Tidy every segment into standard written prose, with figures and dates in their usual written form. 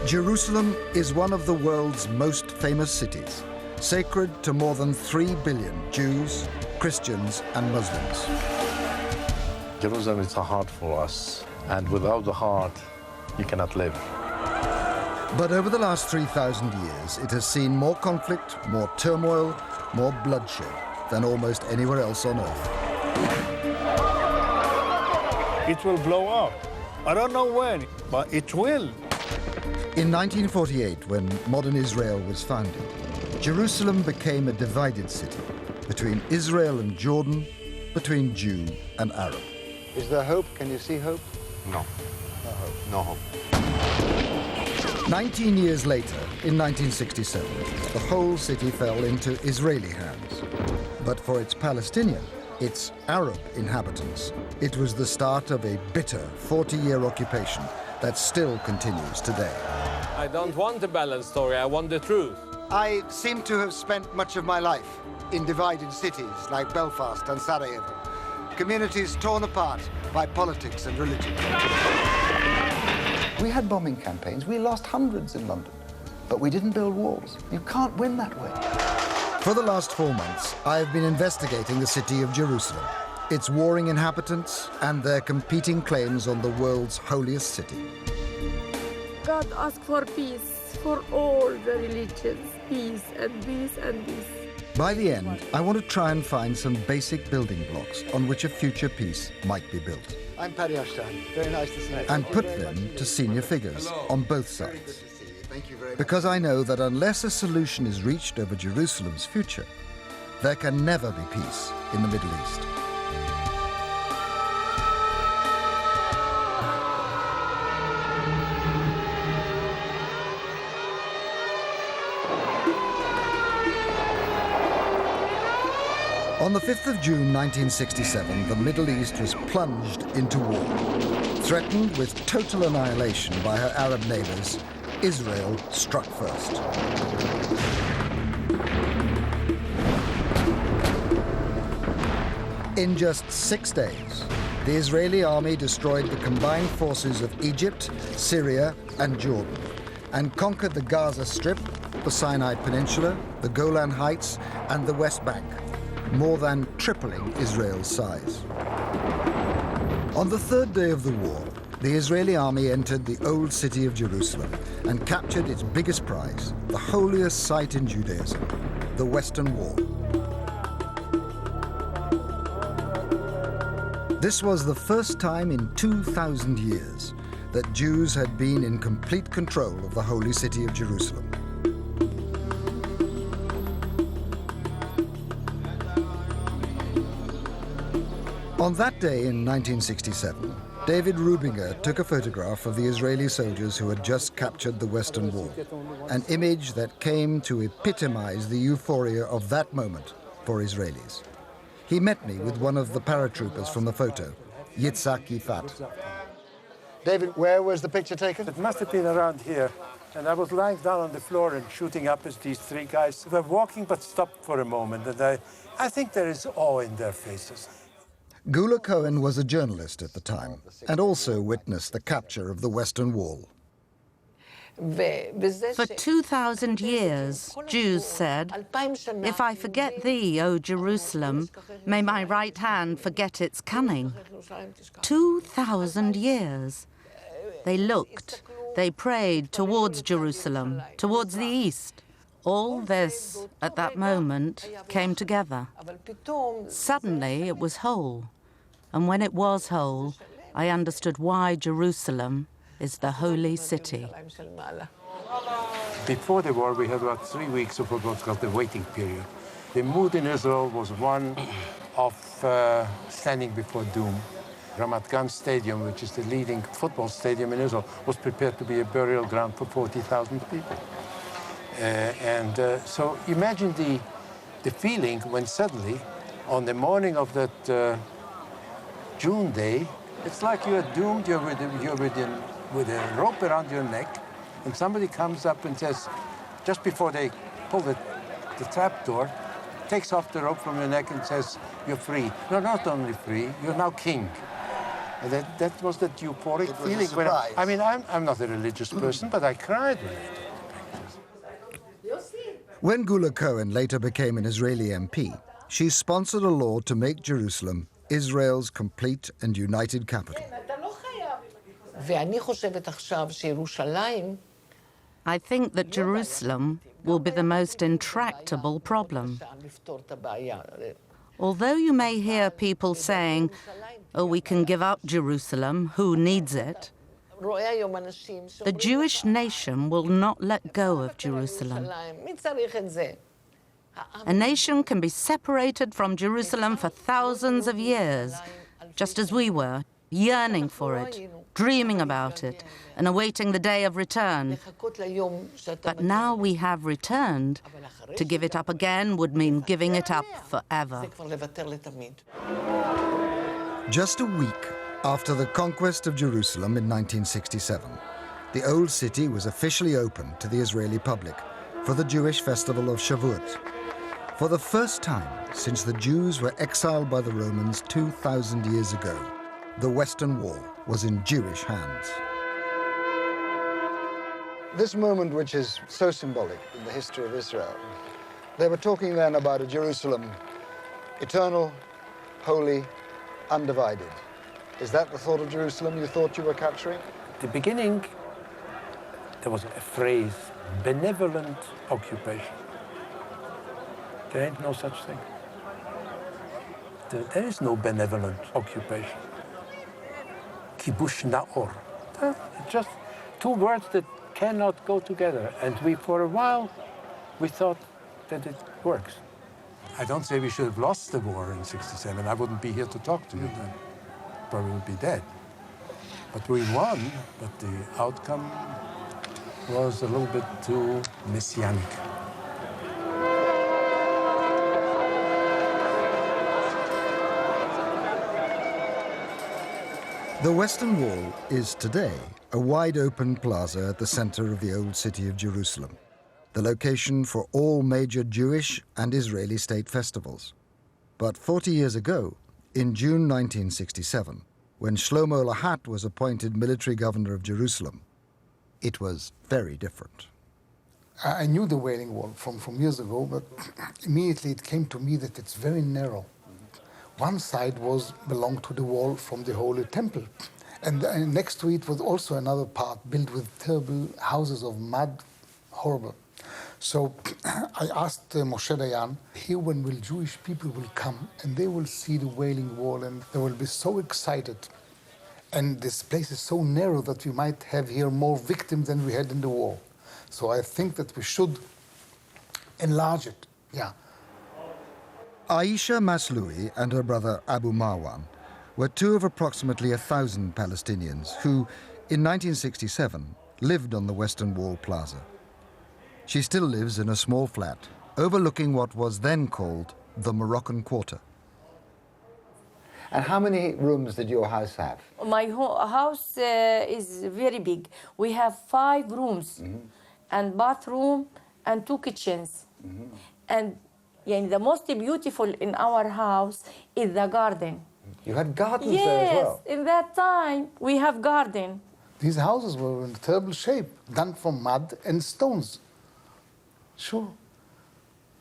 Jerusalem is one of the world's most famous cities, sacred to more than 3 billion Jews, Christians, and Muslims. Jerusalem is a heart for us, and without the heart, you cannot live. But over the last 3,000 years, it has seen more conflict, more turmoil, more bloodshed than almost anywhere else on earth. It will blow up. I don't know when, but it will. In 1948, when modern Israel was founded, Jerusalem became a divided city between Israel and Jordan, between Jew and Arab. Is there hope? Can you see hope? No. No hope. No hope. 19 years later, in 1967, the whole city fell into Israeli hands. But for its Palestinian, its Arab inhabitants, it was the start of a bitter 40-year occupation that still continues today. I don't want a balanced story, I want the truth. I seem to have spent much of my life in divided cities like Belfast and Sarajevo. Communities torn apart by politics and religion. We had bombing campaigns. We lost hundreds in London, but we didn't build walls. You can't win that way. For the last 4 months, I have been investigating the city of Jerusalem, its warring inhabitants, and their competing claims on the world's holiest city. God asked for peace for all the religions, peace and peace and peace. By the end, I want to try and find some basic building blocks on which a future peace might be built. I'm Paddy Ashdown. Very nice to see you. And put them to senior figures on both sides. Thank you very much. Because I know that unless a solution is reached over Jerusalem's future, there can never be peace in the Middle East. On the 5th of June 1967, the Middle East was plunged into war. Threatened with total annihilation by her Arab neighbours, Israel struck first. In just 6 days, the Israeli army destroyed the combined forces of Egypt, Syria, and Jordan, and conquered the Gaza Strip, the Sinai Peninsula, the Golan Heights, and the West Bank, more than tripling Israel's size. On the third day of the war, the Israeli army entered the old city of Jerusalem and captured its biggest prize, the holiest site in Judaism, the Western Wall. This was the first time in 2,000 years that Jews had been in complete control of the holy city of Jerusalem. On that day in 1967, David Rubinger took a photograph of the Israeli soldiers who had just captured the Western Wall, an image that came to epitomize the euphoria of that moment for Israelis. He met me with one of the paratroopers from the photo, Yitzhak Yifat. David, where was the picture taken? It must have been around here. And I was lying down on the floor and shooting up at these three guys. They were walking but stopped for a moment. And I think there is awe in their faces. Gula Cohen was a journalist at the time and also witnessed the capture of the Western Wall. For 2,000 years, Jews said, "If I forget thee, O Jerusalem, may my right hand forget its cunning." 2,000 years. They looked, they prayed towards Jerusalem, towards the east. All this, at that moment, came together. Suddenly, it was whole. And when it was whole, I understood why Jerusalem is the holy city. Before the war, we had about 3 weeks of what was called the waiting period. The mood in Israel was one of standing before doom. Ramat Gan Stadium, which is the leading football stadium in Israel, was prepared to be a burial ground for 40,000 people. So imagine the feeling when suddenly, on the morning of that June day, it's like you're doomed, you're with a rope around your neck, and somebody comes up and says, just before they pull the trap door, takes off the rope from your neck and says, you're free. No, not only free, you're now king. And that was that euphoric It was a feeling. surprise. I mean, I'm not a religious person, but I cried when I When Gula Cohen later became an Israeli MP, she sponsored a law to make Jerusalem Israel's complete and united capital. I think that Jerusalem will be the most intractable problem. Although you may hear people saying, oh, we can give up Jerusalem, who needs it? The Jewish nation will not let go of Jerusalem. A nation can be separated from Jerusalem for thousands of years, just as we were, yearning for it, dreaming about it, and awaiting the day of return. But now we have returned. To give it up again would mean giving it up forever. Just a week after the conquest of Jerusalem in 1967, the old city was officially opened to the Israeli public for the Jewish festival of Shavuot. For the first time since the Jews were exiled by the Romans 2,000 years ago, the Western Wall was in Jewish hands. This moment, which is so symbolic in the history of Israel, they were talking then about a Jerusalem eternal, holy, undivided. Is that the thought of Jerusalem you thought you were capturing? At the beginning, there was a phrase, benevolent occupation. There ain't no such thing. There is no benevolent occupation. Kibush na'or. Just two words that cannot go together. And for a while, we thought that it works. I don't say we should have lost the war in '67. I wouldn't be here to talk to you then. Probably would be dead. But we won, but the outcome was a little bit too messianic. The Western Wall is today a wide-open plaza at the center of the old city of Jerusalem, the location for all major Jewish and Israeli state festivals. But 40 years ago, in June 1967, when Shlomo Lahat was appointed military governor of Jerusalem, it was very different. I knew the Wailing Wall from years ago, but immediately it came to me that it's very narrow. One side belonged to the wall from the Holy Temple, and next to it was also another part built with terrible houses of mud, horrible. So I asked Moshe Dayan, here when will Jewish people will come and they will see the Wailing Wall and they will be so excited. And this place is so narrow that we might have here more victims than we had in the war. So I think that we should enlarge it, yeah. Aisha Masloui and her brother Abu Marwan were two of approximately 1,000 Palestinians who, in 1967, lived on the Western Wall Plaza. She still lives in a small flat overlooking what was then called the Moroccan Quarter. And how many rooms did your house have? My house is very big. We have 5 rooms and bathroom and 2 kitchens. And the most beautiful in our house is the garden. You had gardens there as well? Yes, in that time we have garden. These houses were in terrible shape, done from mud and stones. Sure.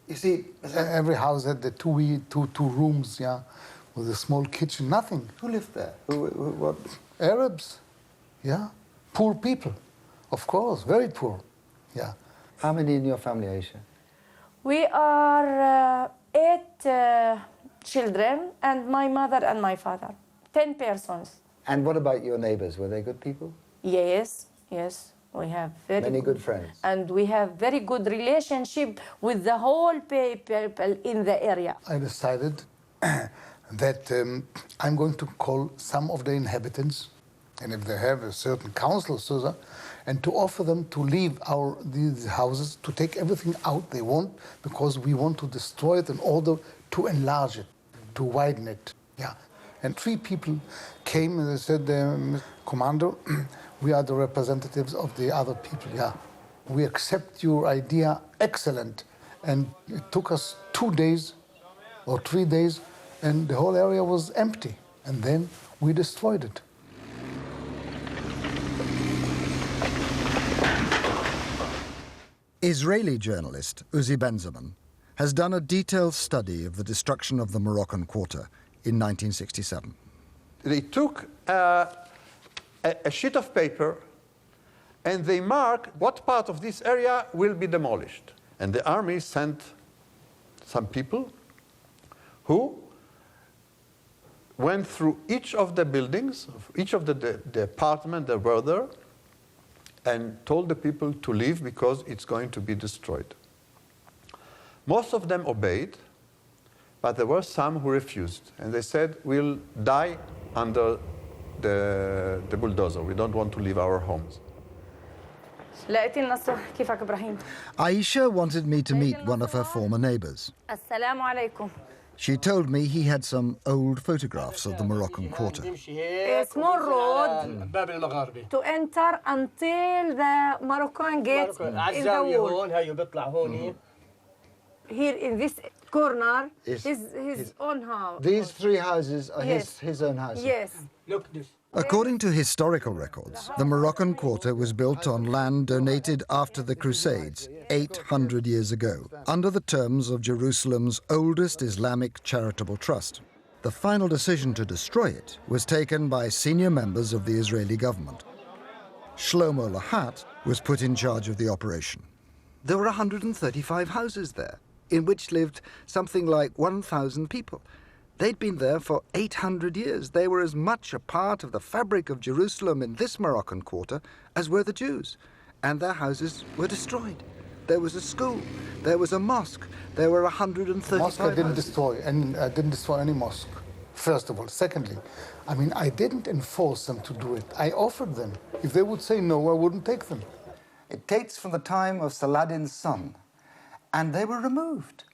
You see, Every house had the two rooms, yeah, with a small kitchen, nothing. who lived there? What? Arabs, yeah. Poor people, of course, very poor, yeah. How many in your family, Aisha? We are 8 children, and my mother and my father. 10 persons. And what about your neighbors? Were they good people? Yes, yes. We have Many good friends. And we have very good relationship with the whole people in the area. I decided that I'm going to call some of the inhabitants, and if they have a certain council, and to offer them to leave these houses, to take everything out they want, because we want to destroy it in order to enlarge it, to widen it. Yeah. And 3 people came and they said, Commander, we are the representatives of the other people. Yeah. We accept your idea, excellent. And it took us 2 days or 3 days, and the whole area was empty. And then we destroyed it. Israeli journalist Uzi Benjamin has done a detailed study of the destruction of the Moroccan Quarter in 1967. They took a sheet of paper and they mark what part of this area will be demolished. And the army sent some people who went through each of the buildings, each of the apartments that were there, and told the people to leave because it's going to be destroyed. Most of them obeyed, but there were some who refused. And they said, we'll die under the bulldozer. We don't want to leave our homes. Aisha wanted me to meet one of her former neighbours. She told me he had some old photographs of the Moroccan Quarter. A small road to enter until the Moroccan gate in the wall. Here in this corner is his own house. These 3 houses are Yes. his own houses? Yes. Look this. According to historical records, the Moroccan Quarter was built on land donated after the Crusades 800 years ago, under the terms of Jerusalem's oldest Islamic charitable trust. The final decision to destroy it was taken by senior members of the Israeli government. Shlomo Lahat was put in charge of the operation. There were 135 houses there, in which lived something like 1,000 people. They'd been there for 800 years. They were as much a part of the fabric of Jerusalem in this Moroccan Quarter as were the Jews. And their houses were destroyed. There was a school, there was a mosque, there were 135 Mosque I didn't houses. destroy, and I didn't destroy any mosque, first of all. Secondly, I mean, I didn't enforce them to do it. I offered them. If they would say no, I wouldn't take them. It dates from the time of Saladin's son, and they were removed.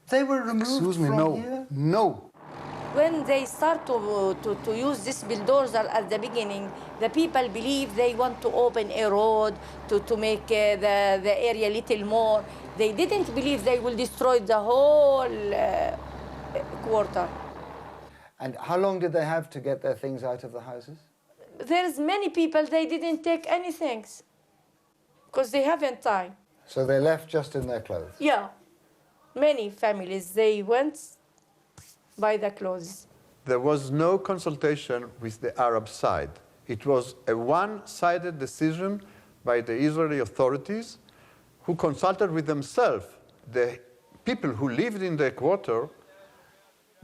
They were removed Excuse me, from no, here. no. When they start to use this bulldozer at the beginning, the people believe they want to open a road to make the area a little more. They didn't believe they will destroy the whole quarter. And how long did they have to get their things out of the houses? There's many people, they didn't take anything because they haven't time. So they left just in their clothes? Yeah, many families, they went by the clothes. There was no consultation with the Arab side. It was a one-sided decision by the Israeli authorities who consulted with themselves. The people who lived in the quarter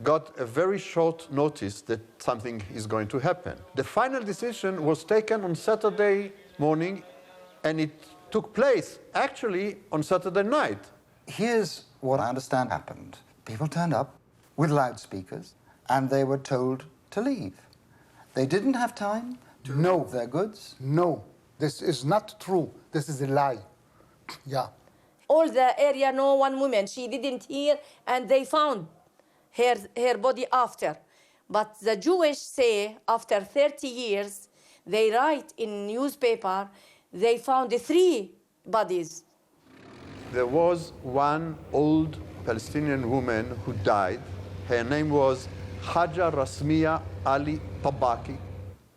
got a very short notice that something is going to happen. The final decision was taken on Saturday morning, and it took place actually on Saturday night. Here's what I understand happened. People turned up with loudspeakers, and they were told to leave. They didn't have time to remove their goods. No, this is not true. This is a lie. Yeah. All the area know one woman, she didn't hear, and they found her body after. But the Jewish say after 30 years, they write in newspaper, they found 3 bodies. There was one old Palestinian woman who died. Her name was Haja Rasmiya Ali Tabaki.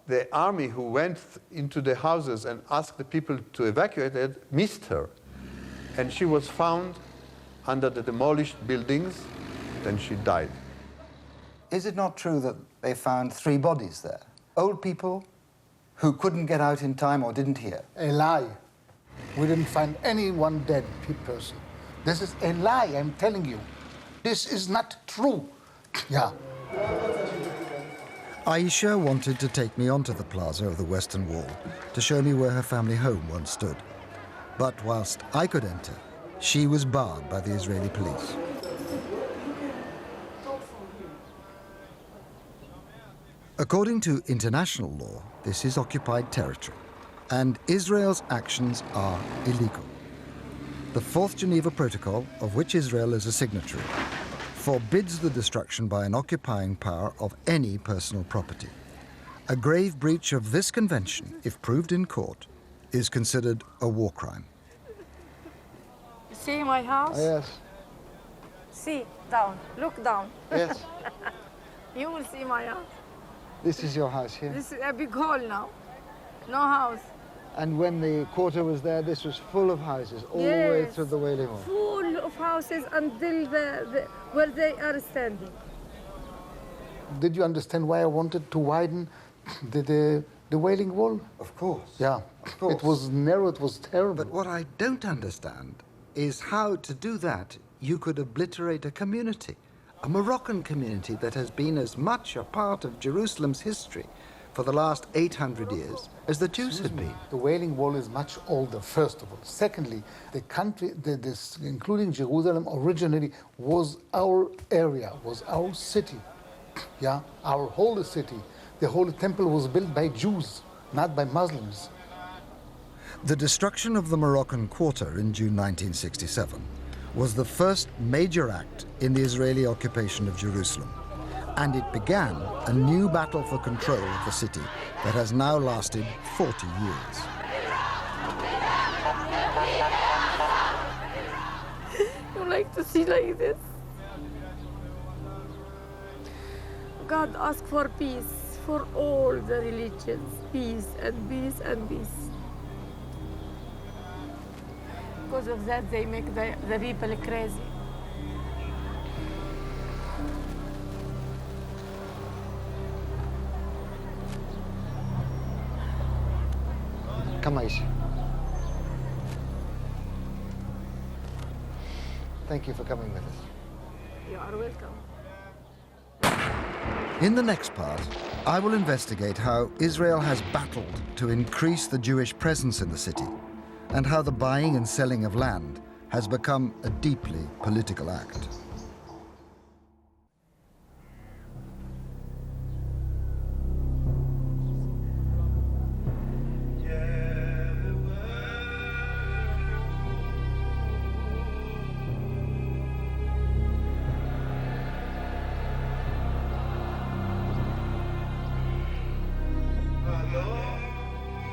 The army who went into the houses and asked the people to evacuate it missed her. And she was found under the demolished buildings, and she died. Is it not true that they found 3 bodies there? Old people who couldn't get out in time or didn't hear? A lie. We didn't find any one dead person. This is a lie, I'm telling you. This is not true. Yeah. Aisha wanted to take me onto the plaza of the Western Wall to show me where her family home once stood. But whilst I could enter, she was barred by the Israeli police. According to international law, this is occupied territory, and Israel's actions are illegal. The Fourth Geneva Protocol, of which Israel is a signatory, forbids the destruction by an occupying power of any personal property. A grave breach of this convention, if proved in court, is considered a war crime. See my house? Oh, yes. See, down. Look down. Yes. You will see my house. This is your house here. This is a big hall now. No house. And when the quarter was there, this was full of houses all the way Yes. through the Wailing Wall. Full of houses until where they are standing. Did you understand why I wanted to widen the Wailing Wall? Of course. Yeah. Of course. It was narrow, it was terrible. But what I don't understand is how, to do that, you could obliterate a community, a Moroccan community that has been as much a part of Jerusalem's history for the last 800 years as the Jews had been. The Wailing Wall is much older, first of all. Secondly, the country, including Jerusalem, originally was our area, was our city. Yeah, our holy city. The Holy Temple was built by Jews, not by Muslims. The destruction of the Moroccan quarter in June 1967 was the first major act in the Israeli occupation of Jerusalem, and it began a new battle for control of the city that has now lasted 40 years. You like to see like this? God asks for peace for all the religions. Peace and peace and peace. Because of that, they make the people crazy. Come, Aisha. Thank you for coming with us. You are welcome. In the next part, I will investigate how Israel has battled to increase the Jewish presence in the city, and how the buying and selling of land has become a deeply political act.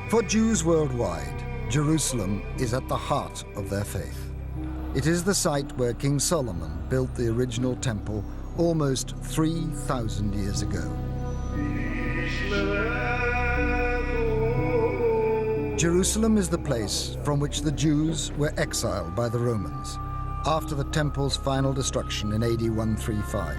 For Jews worldwide, Jerusalem is at the heart of their faith. It is the site where King Solomon built the original temple almost 3,000 years ago. Jerusalem is the place from which the Jews were exiled by the Romans after the temple's final destruction in AD 135.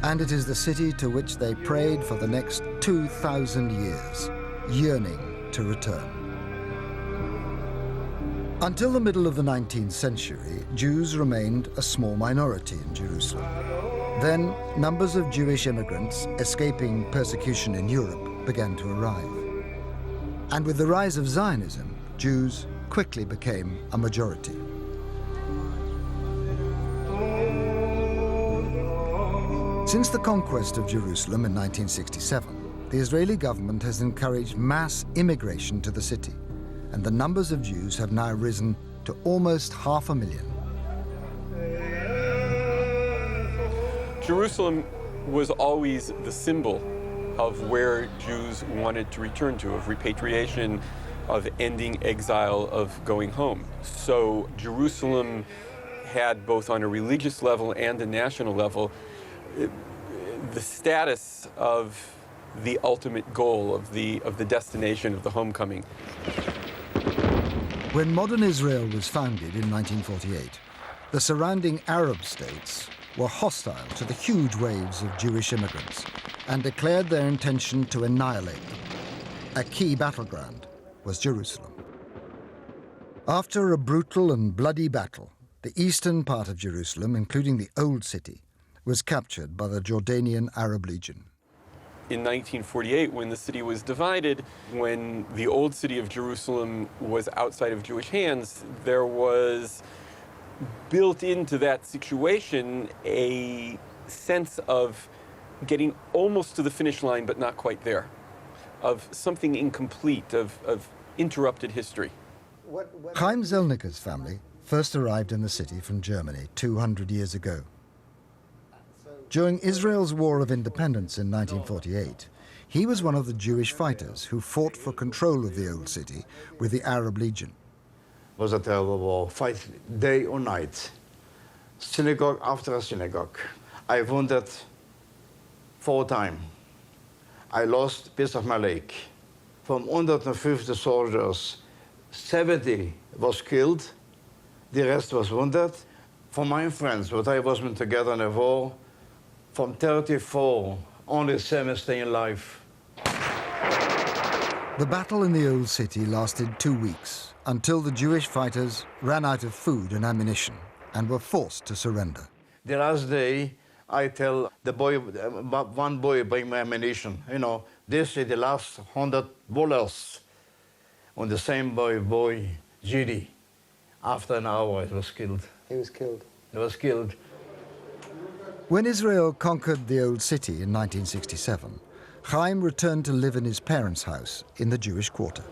And it is the city to which they prayed for the next 2,000 years, yearning to return. Until the middle of the 19th century, Jews remained a small minority in Jerusalem. Then, numbers of Jewish immigrants escaping persecution in Europe began to arrive. And with the rise of Zionism, Jews quickly became a majority. Since the conquest of Jerusalem in 1967, the Israeli government has encouraged mass immigration to the city, and the numbers of Jews have now risen to almost 500,000. Jerusalem was always the symbol of where Jews wanted to return to, of repatriation, of ending exile, of going home. So Jerusalem had, both on a religious level and a national level, the status of the ultimate goal, of the destination, of the homecoming. When modern Israel was founded in 1948, the surrounding Arab states were hostile to the huge waves of Jewish immigrants and declared their intention to annihilate them. A key battleground was Jerusalem. After a brutal and bloody battle, the eastern part of Jerusalem, including the Old City, was captured by the Jordanian Arab Legion. In 1948, when the city was divided, when the old city of Jerusalem was outside of Jewish hands, there was built into that situation a sense of getting almost to the finish line, but not quite there, of something incomplete, of interrupted history. Chaim Zelnicker's family first arrived in the city from Germany 200 years ago. During Israel's War of Independence in 1948, he was one of the Jewish fighters who fought for control of the Old City with the Arab Legion. It was a terrible war, fight day or night. synagogue after synagogue. I wounded 4 times. I lost a piece of my leg. From 150 soldiers, 70 was killed, the rest was wounded. For my friends, what I was together in the war, from 34, only 7 stay alive. The battle in the Old City lasted 2 weeks until the Jewish fighters ran out of food and ammunition and were forced to surrender. The last day, I tell the boy, one boy bring my ammunition. You know, this is the last 100 bullets. And the same boy, Gidi, after an hour, he was killed. He was killed. He was killed. When Israel conquered the Old City in 1967, Chaim returned to live in his parents' house in the Jewish quarter.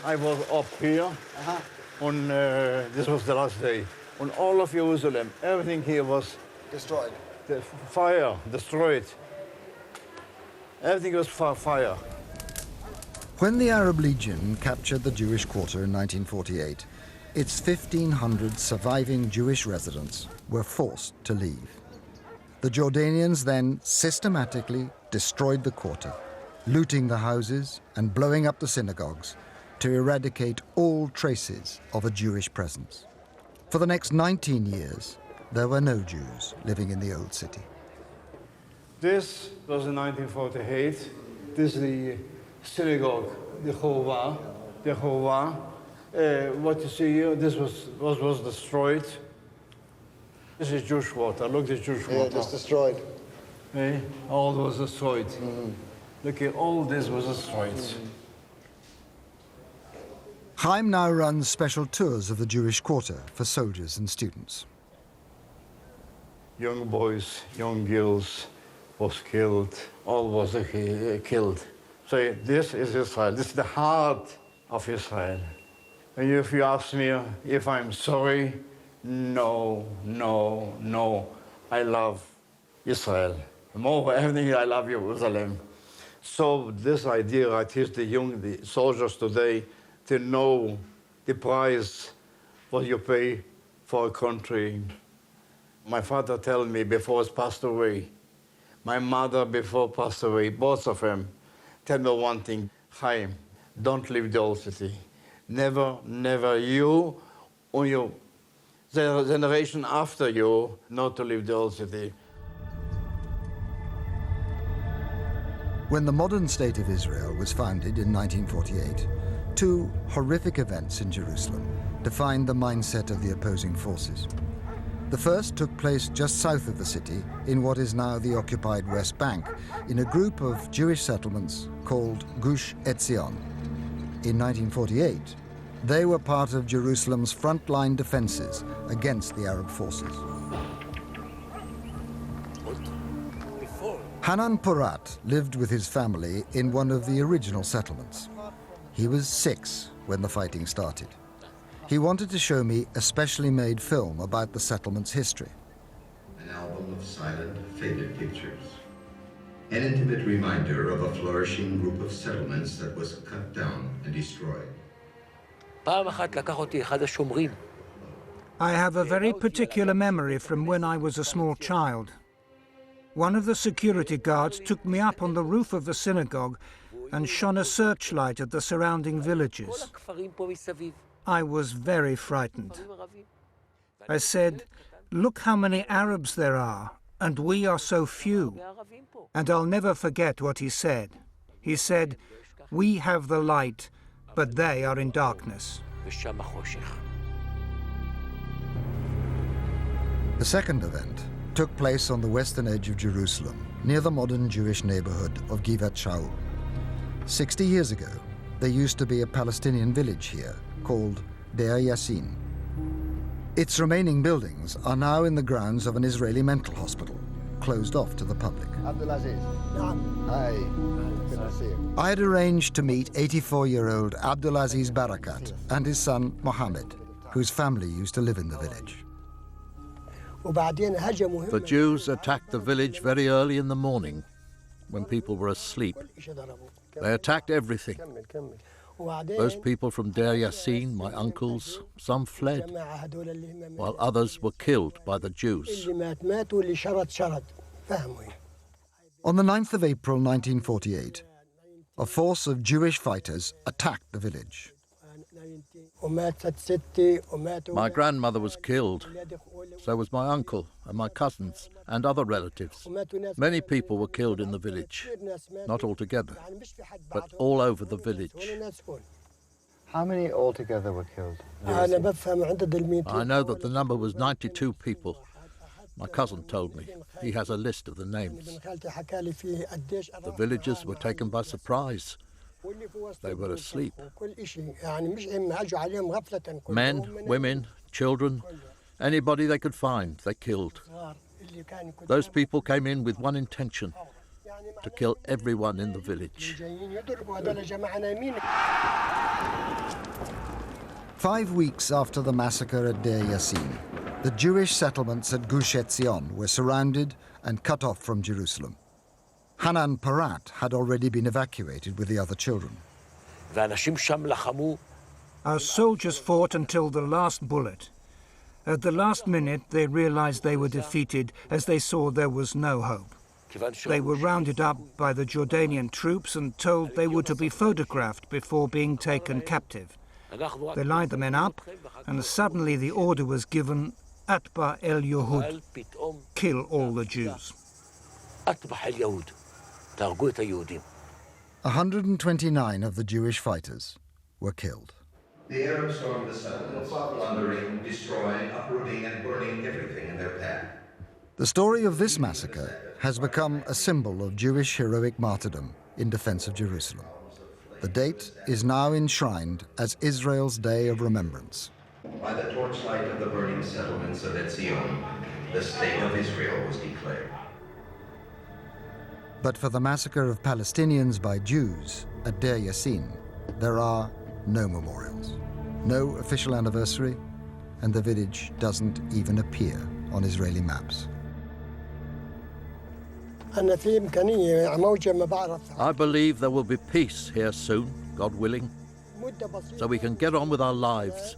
I was up here, and this was the last day. On all of Jerusalem, everything here was destroyed. The fire, destroyed. Everything was fire. When the Arab Legion captured the Jewish quarter in 1948, its 1,500 surviving Jewish residents were forced to leave. The Jordanians then systematically destroyed the quarter, looting the houses and blowing up the synagogues to eradicate all traces of a Jewish presence. For the next 19 years, there were no Jews living in the Old City. This was in 1948. This is the synagogue, the Chovah. What you see here, this was destroyed. This is Jewish water. Look, this Jewish water. Yeah, just destroyed. All was destroyed. Look here, all this was destroyed. Chaim now runs special tours of the Jewish quarter for soldiers and students. Young boys, young girls was killed. All was killed. So this is Israel. This is the heart of Israel. And if you ask me if I'm sorry, no. I love Israel. More than everything, I love Jerusalem. So this idea, I teach the soldiers today to know the price what you pay for a country. My father told me before he passed away, my mother before passed away, both of them, tell me one thing, Chaim, don't leave the old city. Never, you or your generation after you, not to leave the old city. When the modern state of Israel was founded in 1948, 2 horrific events in Jerusalem defined the mindset of the opposing forces. The first took place just south of the city in what is now the occupied West Bank, in a group of Jewish settlements called Gush Etzion. In 1948, they were part of Jerusalem's frontline defenses against the Arab forces. Hanan Porat lived with his family in one of the original settlements. He was 6 when the fighting started. He wanted to show me a specially made film about the settlement's history. An album of silent, faded pictures. An intimate reminder of a flourishing group of settlements that was cut down and destroyed. I have a very particular memory from when I was a small child. One of the security guards took me up on the roof of the synagogue and shone a searchlight at the surrounding villages. I was very frightened. I said, "Look how many Arabs there are, and we are so few." And I'll never forget what he said. He said, "We have the light, but they are in darkness." The second event took place on the western edge of Jerusalem, near the modern Jewish neighborhood of Givat Shaul. 60 years ago, there used to be a Palestinian village here called Deir Yassin. Its remaining buildings are now in the grounds of an Israeli mental hospital, closed off to the public. Abdulaziz. Hi. Good to see you. I had arranged to meet 84-year-old Abdulaziz Barakat and his son Mohammed, whose family used to live in the village. The Jews attacked the village very early in the morning, when people were asleep. They attacked everything. Those people from Deir Yassin, my uncles, some fled, while others were killed by the Jews. On the 9th of April 1948, a force of Jewish fighters attacked the village. My grandmother was killed. So was my uncle and my cousins and other relatives. Many people were killed in the village, not all together, but all over the village. How many altogether were killed? I know that the number was 92 people. My cousin told me. He has a list of the names. The villagers were taken by surprise. They were asleep. Men, women, children, anybody they could find, they killed. Those people came in with one intention, to kill everyone in the village. 5 weeks after the massacre at Deir Yassin, the Jewish settlements at Gush Etzion were surrounded and cut off from Jerusalem. Hanan Parat had already been evacuated with the other children. Our soldiers fought until the last bullet. At the last minute, they realized they were defeated as they saw there was no hope. They were rounded up by the Jordanian troops and told they were to be photographed before being taken captive. They lined the men up, and suddenly the order was given, Atba el Yehud, kill all the Jews. 129 of the Jewish fighters were killed. The Arabs stormed the settlements, plundering, destroying, uprooting, and burning everything in their path. The story of this massacre has become a symbol of Jewish heroic martyrdom in defense of Jerusalem. The date is now enshrined as Israel's Day of Remembrance. By the torchlight of the burning settlements of Etzion, the State of Israel was declared. But for the massacre of Palestinians by Jews at Deir Yassin, there are no memorials, no official anniversary, and the village doesn't even appear on Israeli maps. I believe there will be peace here soon, God willing, so we can get on with our lives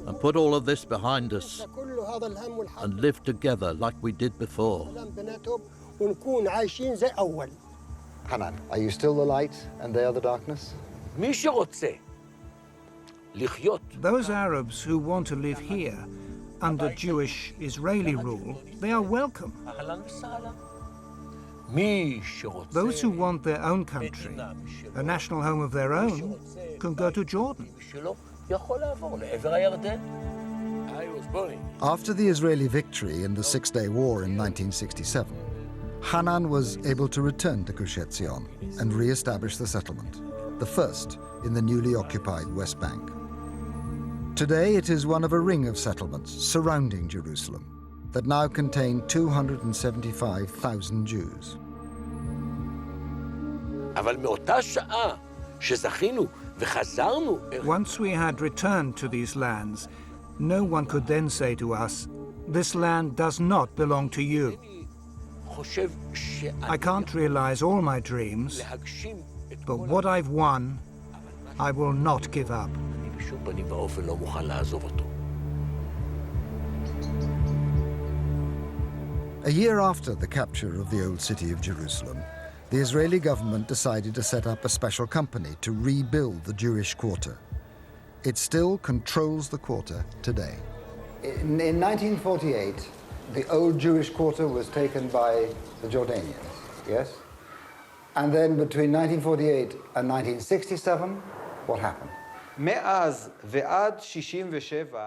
and put all of this behind us and live together like we did before. Hanan, are you still the light and they are the darkness? Those Arabs who want to live here under Jewish Israeli rule, they are welcome. Those who want their own country, a national home of their own, can go to Jordan. After the Israeli victory in the Six-Day War in 1967, Hanan was able to return to Gush Etzion and re-establish the settlement, the first in the newly occupied West Bank. Today it is one of a ring of settlements surrounding Jerusalem that now contain 275,000 Jews. Once we had returned to these lands, no one could then say to us, "This land does not belong to you." I can't realize all my dreams, but what I've won, I will not give up. A year after the capture of the old city of Jerusalem, the Israeli government decided to set up a special company to rebuild the Jewish quarter. It still controls the quarter today. In 1948, the old Jewish quarter was taken by the Jordanians, yes? And then between 1948 and 1967, what happened?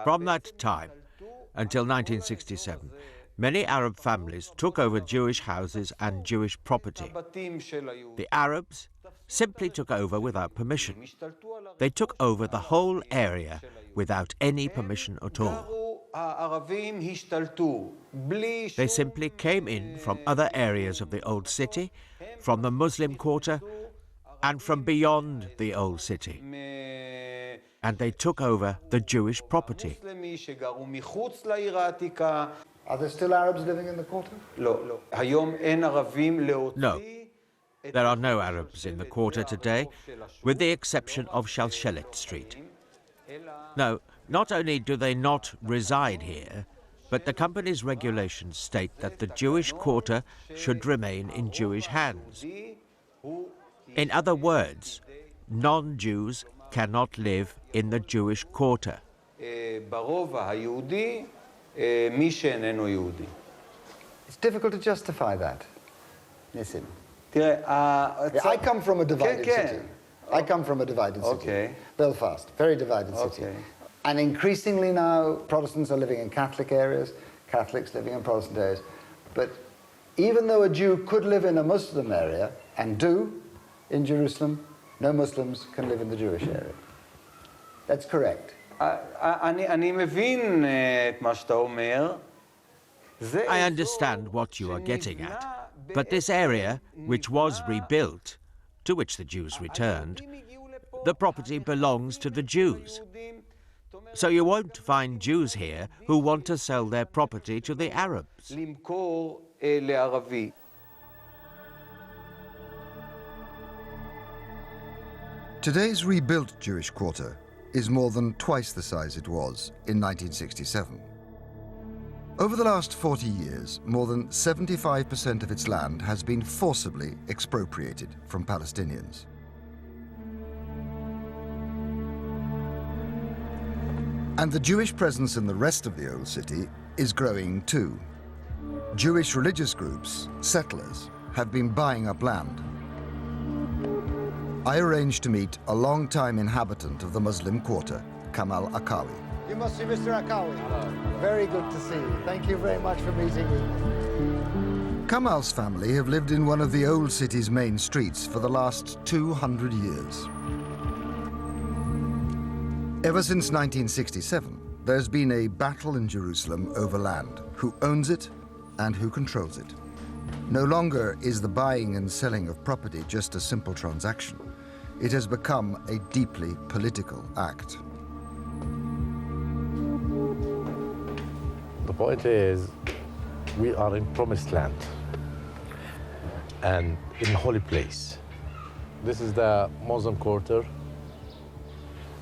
From that time until 1967, many Arab families took over Jewish houses and Jewish property. The Arabs simply took over without permission. They took over the whole area without any permission at all. They simply came in from other areas of the old city, from the Muslim quarter, and from beyond the old city. And they took over the Jewish property. Are there still Arabs living in the quarter? No. There are no Arabs in the quarter today, with the exception of Shalshelet Street. No, not only do they not reside here, but the company's regulations state that the Jewish quarter should remain in Jewish hands. In other words, non-Jews cannot live in the Jewish quarter. It's difficult to justify that. Listen. I come from a divided city. I come from a divided city. Belfast, very divided city. And increasingly now, Protestants are living in Catholic areas, Catholics living in Protestant areas. But even though a Jew could live in a Muslim area, and do, in Jerusalem, no Muslims can live in the Jewish area. That's correct. I understand what you are getting at, but this area, which was rebuilt, to which the Jews returned, the property belongs to the Jews. So you won't find Jews here who want to sell their property to the Arabs. Today's rebuilt Jewish quarter is more than twice the size it was in 1967. Over the last 40 years, more than 75% of its land has been forcibly expropriated from Palestinians. And the Jewish presence in the rest of the old city is growing too. Jewish religious groups, settlers, have been buying up land. I arranged to meet a long-time inhabitant of the Muslim quarter, Kamal Akawi. You must see Mr. Akawi. Very good to see you. Thank you very much for meeting me. Kamal's family have lived in one of the old city's main streets for the last 200 years. Ever since 1967, there's been a battle in Jerusalem over land, who owns it and who controls it. No longer is the buying and selling of property just a simple transaction. It has become a deeply political act. The point is, we are in promised land and in holy place. This is the Muslim quarter,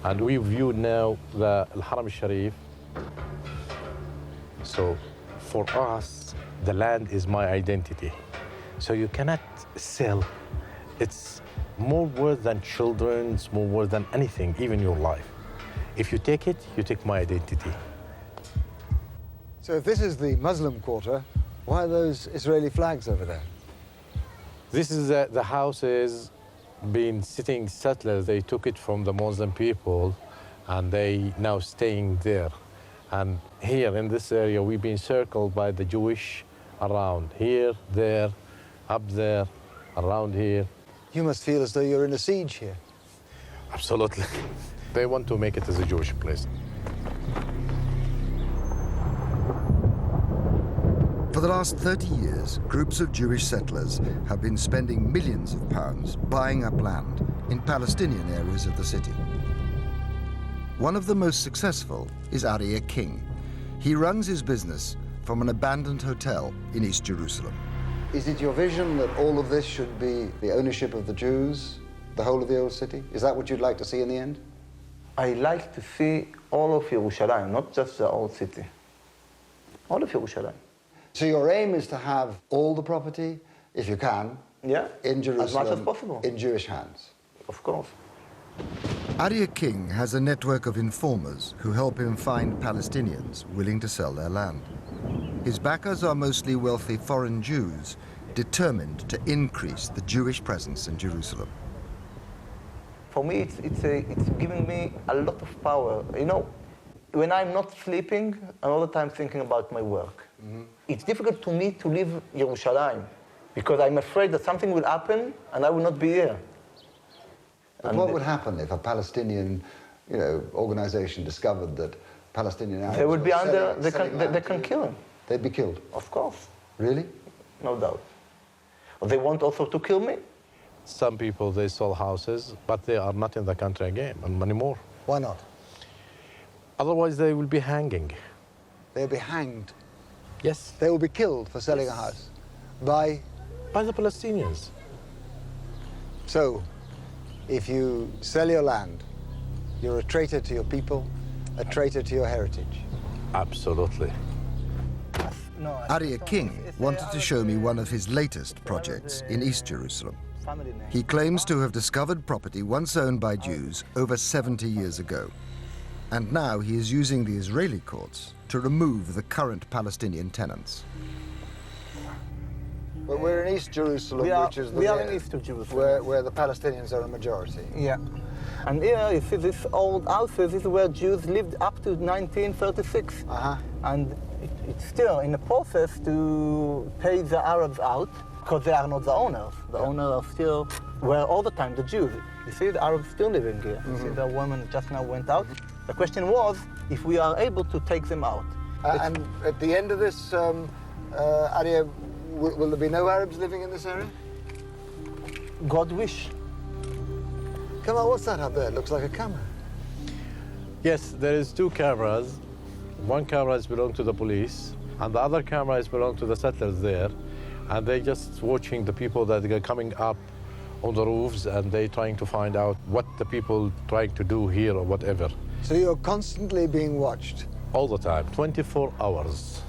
and we view now the Al-Haram al-Sharif. So for us, the land is my identity. So you cannot sell. It's more worth than children, it's more worth than anything, even your life. If you take it, you take my identity. So if this is the Muslim quarter, why are those Israeli flags over there? This is the houses been sitting settlers. They took it from the Muslim people, and they now staying there. And here in this area, we've been circled by the Jewish around. Here, there, up there, around here. You must feel as though you're in a siege here. Absolutely. They want to make it as a Jewish place. For the last 30 years, groups of Jewish settlers have been spending millions of pounds buying up land in Palestinian areas of the city. One of the most successful is Aryeh King. He runs his business from an abandoned hotel in East Jerusalem. Is it your vision that all of this should be the ownership of the Jews, the whole of the old city? Is that what you'd like to see in the end? I like to see all of Yerushalayim, not just the old city. All of Yerushalayim. So your aim is to have all the property, if you can, in Jerusalem, as much as possible, in Jewish hands? Of course. Aryeh King has a network of informers who help him find Palestinians willing to sell their land. His backers are mostly wealthy foreign Jews determined to increase the Jewish presence in Jerusalem. For me, it's giving me a lot of power. You know, when I'm not sleeping, I'm all the time thinking about my work. It's difficult to me to leave Yerushalayim because I'm afraid that something will happen and I will not be here. But what would happen if a Palestinian, organization discovered that Palestinian Arabs they would be under, selling they can kill him. They'd be killed? Of course. Really? No doubt. They want also to kill me. Some people, they sell houses, but they are not in the country again anymore. Why not? Otherwise, they will be hanging. They'll be hanged? Yes. They will be killed for selling a house? By the Palestinians. So, if you sell your land, you're a traitor to your people, a traitor to your heritage. Absolutely. Aryeh King wanted to show me one of his latest projects in East Jerusalem. He claims to have discovered property once owned by Jews over 70 years ago. And now he is using the Israeli courts to remove the current Palestinian tenants. But we're in East Jerusalem, which is we are in East Jerusalem, where the Palestinians are a majority. Yeah. And here you see this old houses. This is where Jews lived up to 1936. And it's still in the process to pay the Arabs out because they are not the owners. The owners are still, were all the time the Jews. You see the Arabs still living here. You see the woman just now went out. The question was if we are able to take them out. And at the end of this area, will there be no Arabs living in this area? God wish. Come on, what's that up there? It looks like a camera. Yes, there is two cameras. One camera is belong to the police, and the other camera is belong to the settlers there. And they just watching the people that are coming up on the roofs, and they trying to find out what the people trying to do here or whatever. So you're constantly being watched? All the time, 24 hours.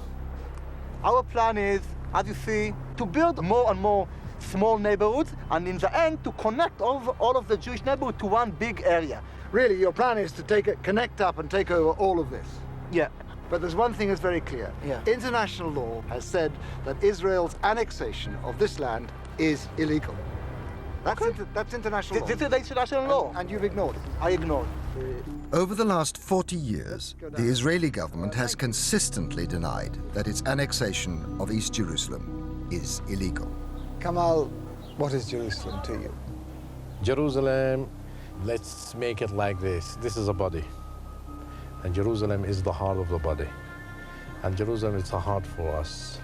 Our plan is, as you see, to build more and more small neighborhoods, and in the end, to connect all of the Jewish neighborhood to one big area. Really, your plan is to connect up and take over all of this? Yeah. But there's one thing that's very clear. Yeah. International law has said that Israel's annexation of this land is illegal. That's international law. This is the international law. And you've ignored it. I ignored it. Over the last 40 years, the Israeli government has consistently denied that its annexation of East Jerusalem is illegal. Kamal, what is Jerusalem to you? Jerusalem, let's make it like this. This is a body. And Jerusalem is the heart of the body. And Jerusalem is a heart for us.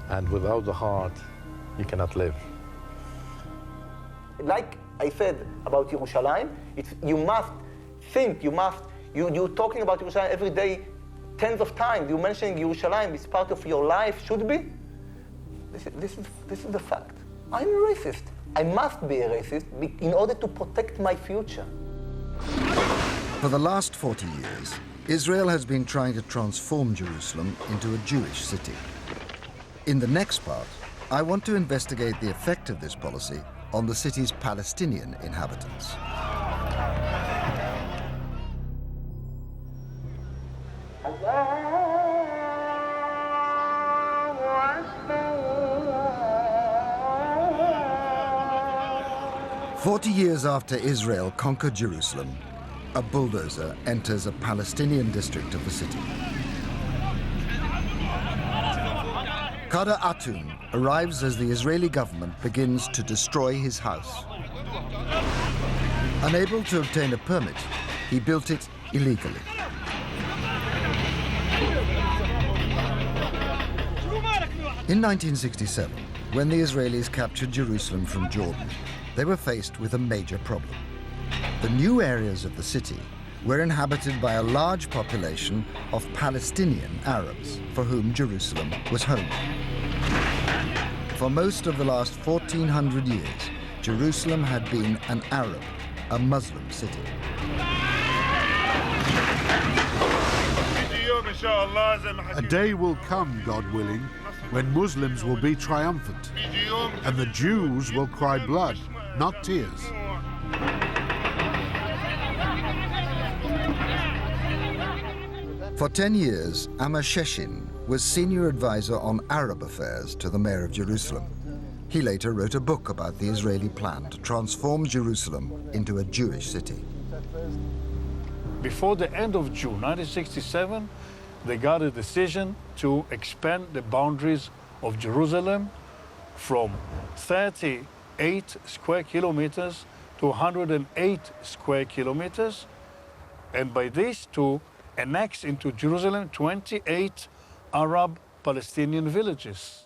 And without the heart, you cannot live. Like I said about Yerushalayim, you must think, you're talking about Yerushalayim every day, tens of times. You're mentioning Yerushalayim is part of your life, should be. This is the fact. I'm a racist. I must be a racist in order to protect my future. For the last 40 years, Israel has been trying to transform Jerusalem into a Jewish city. In the next part, I want to investigate the effect of this policy on the city's Palestinian inhabitants. "40 years after Israel conquered Jerusalem, a bulldozer enters a Palestinian district of the city. Kader Atun arrives as the Israeli government begins to destroy his house. Unable to obtain a permit, he built it illegally. In 1967, when the Israelis captured Jerusalem from Jordan, they were faced with a major problem. The new areas of the city were inhabited by a large population of Palestinian Arabs, for whom Jerusalem was home. For most of the last 1400 years, Jerusalem had been an Arab, a Muslim city. A day will come, God willing, when Muslims will be triumphant, and the Jews will cry blood, not tears. For 10 years, Amar Sheshin was senior advisor on Arab affairs to the mayor of Jerusalem. He later wrote a book about the Israeli plan to transform Jerusalem into a Jewish city. Before the end of June 1967, they got a decision to expand the boundaries of Jerusalem from 38 square kilometers to 108 square kilometers, and by this to annex into Jerusalem 28 Arab Palestinian villages.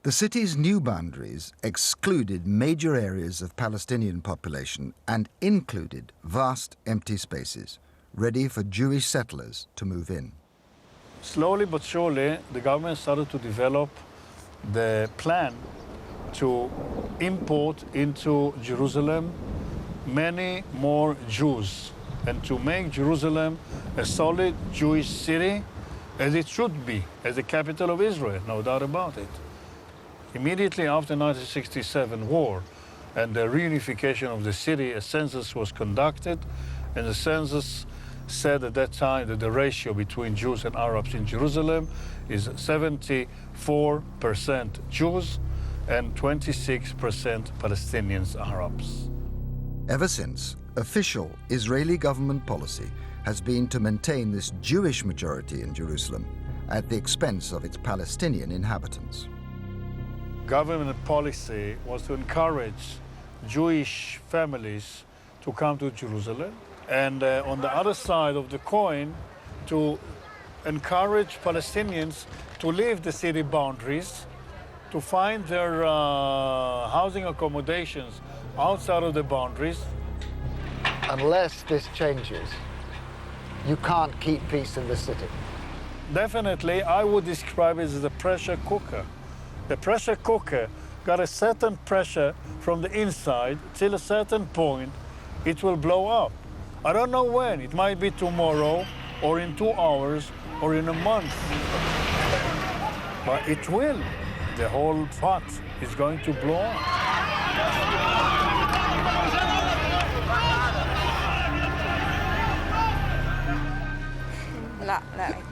The city's new boundaries excluded major areas of Palestinian population and included vast empty spaces, ready for Jewish settlers to move in. Slowly but surely, the government started to develop the plan to import into Jerusalem many more Jews and to make Jerusalem a solid Jewish city as it should be, as the capital of Israel, no doubt about it. Immediately after 1967 war and the reunification of the city, a census was conducted, and the census said at that time that the ratio between Jews and Arabs in Jerusalem is 74% Jews and 26% Palestinians, Arabs. Ever since, official Israeli government policy has been to maintain this Jewish majority in Jerusalem at the expense of its Palestinian inhabitants. Government policy was to encourage Jewish families to come to Jerusalem, and on the other side of the coin, to encourage Palestinians to leave the city boundaries, to find their housing accommodations outside of the boundaries. Unless this changes, you can't keep peace in the city. Definitely, I would describe it as a pressure cooker. The pressure cooker got a certain pressure from the inside till a certain point, it will blow up. I don't know when. It might be tomorrow, or in 2 hours, or in a month. But it will. The whole pot is going to blow up.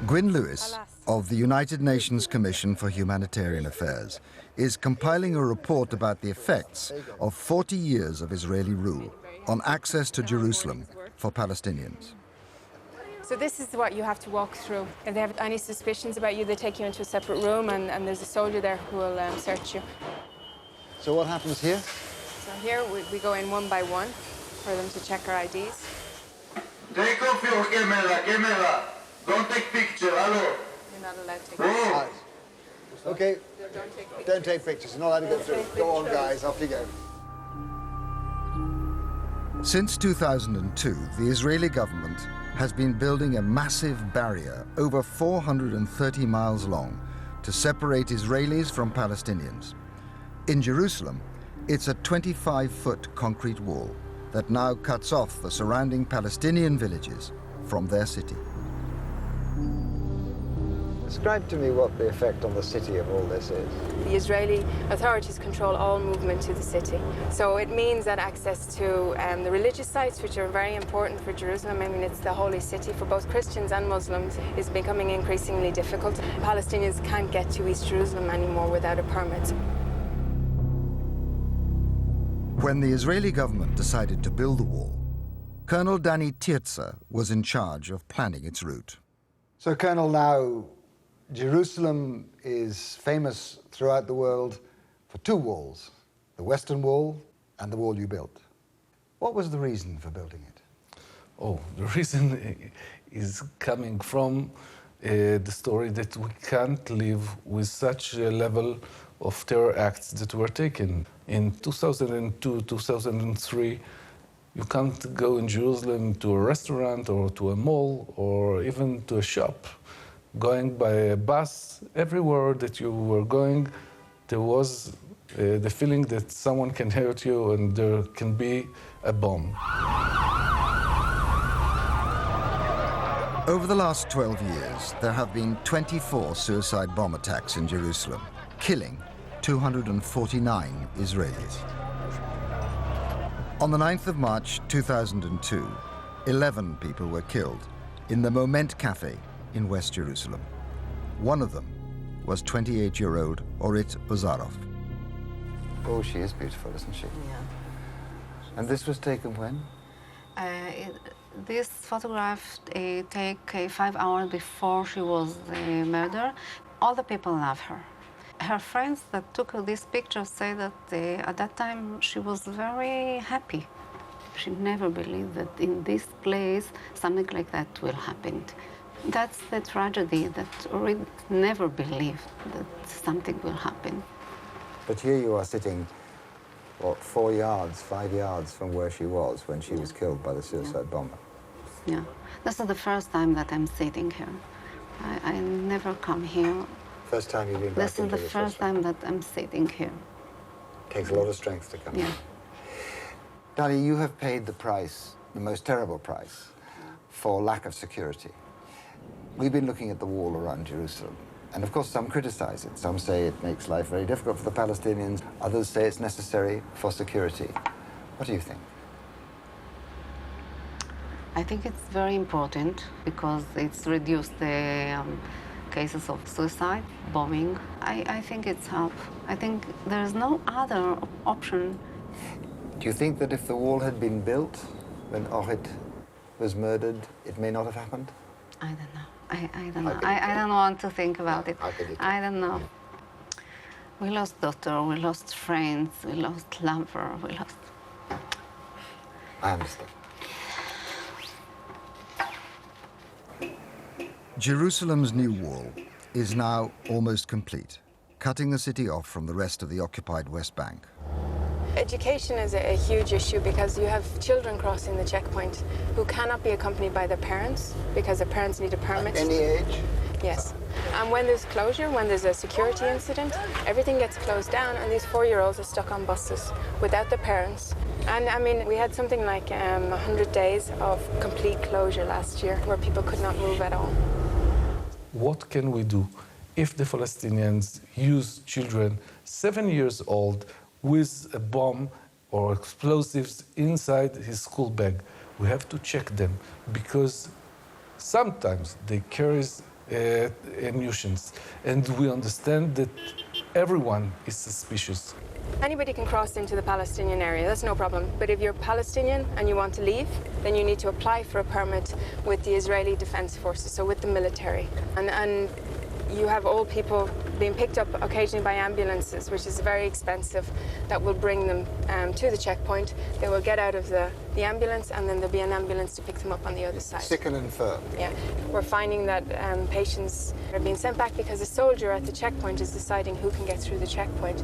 Gwyn Lewis of the United Nations Commission for Humanitarian Affairs is compiling a report about the effects of 40 years of Israeli rule on access to Jerusalem for Palestinians. So this is what you have to walk through. If they have any suspicions about you, they take you into a separate room, and there's a soldier there who will search you. So what happens here? So here we go in one by one for them to check our IDs. Take off your camera. Don't take picture, hello. You're not allowed to take pictures. Okay, don't take pictures. You're not allowed to go through. Go on, guys, off you go. Since 2002, the Israeli government has been building a massive barrier over 430 miles long to separate Israelis from Palestinians. In Jerusalem, it's a 25-foot concrete wall that now cuts off the surrounding Palestinian villages from their city. Describe to me what the effect on the city of all this is. The Israeli authorities control all movement to the city. So it means that access to the religious sites, which are very important for Jerusalem, I mean, it's the holy city for both Christians and Muslims, is becoming increasingly difficult. Palestinians can't get to East Jerusalem anymore without a permit. When the Israeli government decided to build the wall, Colonel Danny Tirza was in charge of planning its route. So, Colonel, now Jerusalem is famous throughout the world for two walls, the Western Wall and the wall you built. What was the reason for building it? Oh, the reason is coming from the story that we can't live with such a level of terror acts that were taken. In 2002, 2003, you can't go in Jerusalem to a restaurant or to a mall or even to a shop. Going by a bus, everywhere that you were going, there was the feeling that someone can hurt you and there can be a bomb. Over the last 12 years, there have been 24 suicide bomb attacks in Jerusalem, killing 249 Israelis. On the 9th of March 2002, 11 people were killed in the Moment Cafe in West Jerusalem. One of them was 28-year-old Orit Ozarov. Oh, she is beautiful, isn't she? Yeah. And this was taken when? This photograph take 5 hours before she was murdered. All the people love her. Her friends that took this picture say that at that time she was very happy. She never believed that in this place something like that will happen. That's the tragedy, that Orit never believed that something will happen. But here you are sitting, what, 4 yards, 5 yards from where she was when she was killed by the suicide bomber. Yeah, this is the first time that I'm sitting here. I never come here. First time you've been back This is the first time that I'm sitting here. takes a lot of strength to come Yeah. in. Dali, you have paid the price, the most terrible price, for lack of security. We've been looking at the wall around Jerusalem, and of course some criticize it. Some say it makes life very difficult for the Palestinians. Others say it's necessary for security. What do you think? I think it's very important because it's reduced the cases of suicide, bombing. I think it's helped. I think there's no other option. Do you think that if the wall had been built when Ohrid was murdered, it may not have happened? I don't know. I don't know. I don't want to think about it. I don't know. We lost daughter, we lost friends, we lost lover, we lost... I understand. Jerusalem's new wall is now almost complete, cutting the city off from the rest of the occupied West Bank. Education is a huge issue because you have children crossing the checkpoint who cannot be accompanied by their parents because their parents need a permit. At any age? Yes. And when there's closure, when there's a security incident, everything gets closed down and these 4-year-olds are stuck on buses without their parents. And I mean, we had something like 100 days of complete closure last year where people could not move at all. What can we do if the Palestinians use children 7 years old with a bomb or explosives inside his school bag? We have to check them because sometimes they carry munitions, and we understand that everyone is suspicious. Anybody can cross into the Palestinian area, that's no problem. But if you're Palestinian and you want to leave, then you need to apply for a permit with the Israeli Defense Forces, so with the military. And you have old people being picked up occasionally by ambulances, which is very expensive, that will bring them to the checkpoint. They will get out of the ambulance, and then there'll be an ambulance to pick them up on the other side. Sick and infirm. Yeah. We're finding that patients are being sent back because a soldier at the checkpoint is deciding who can get through the checkpoint.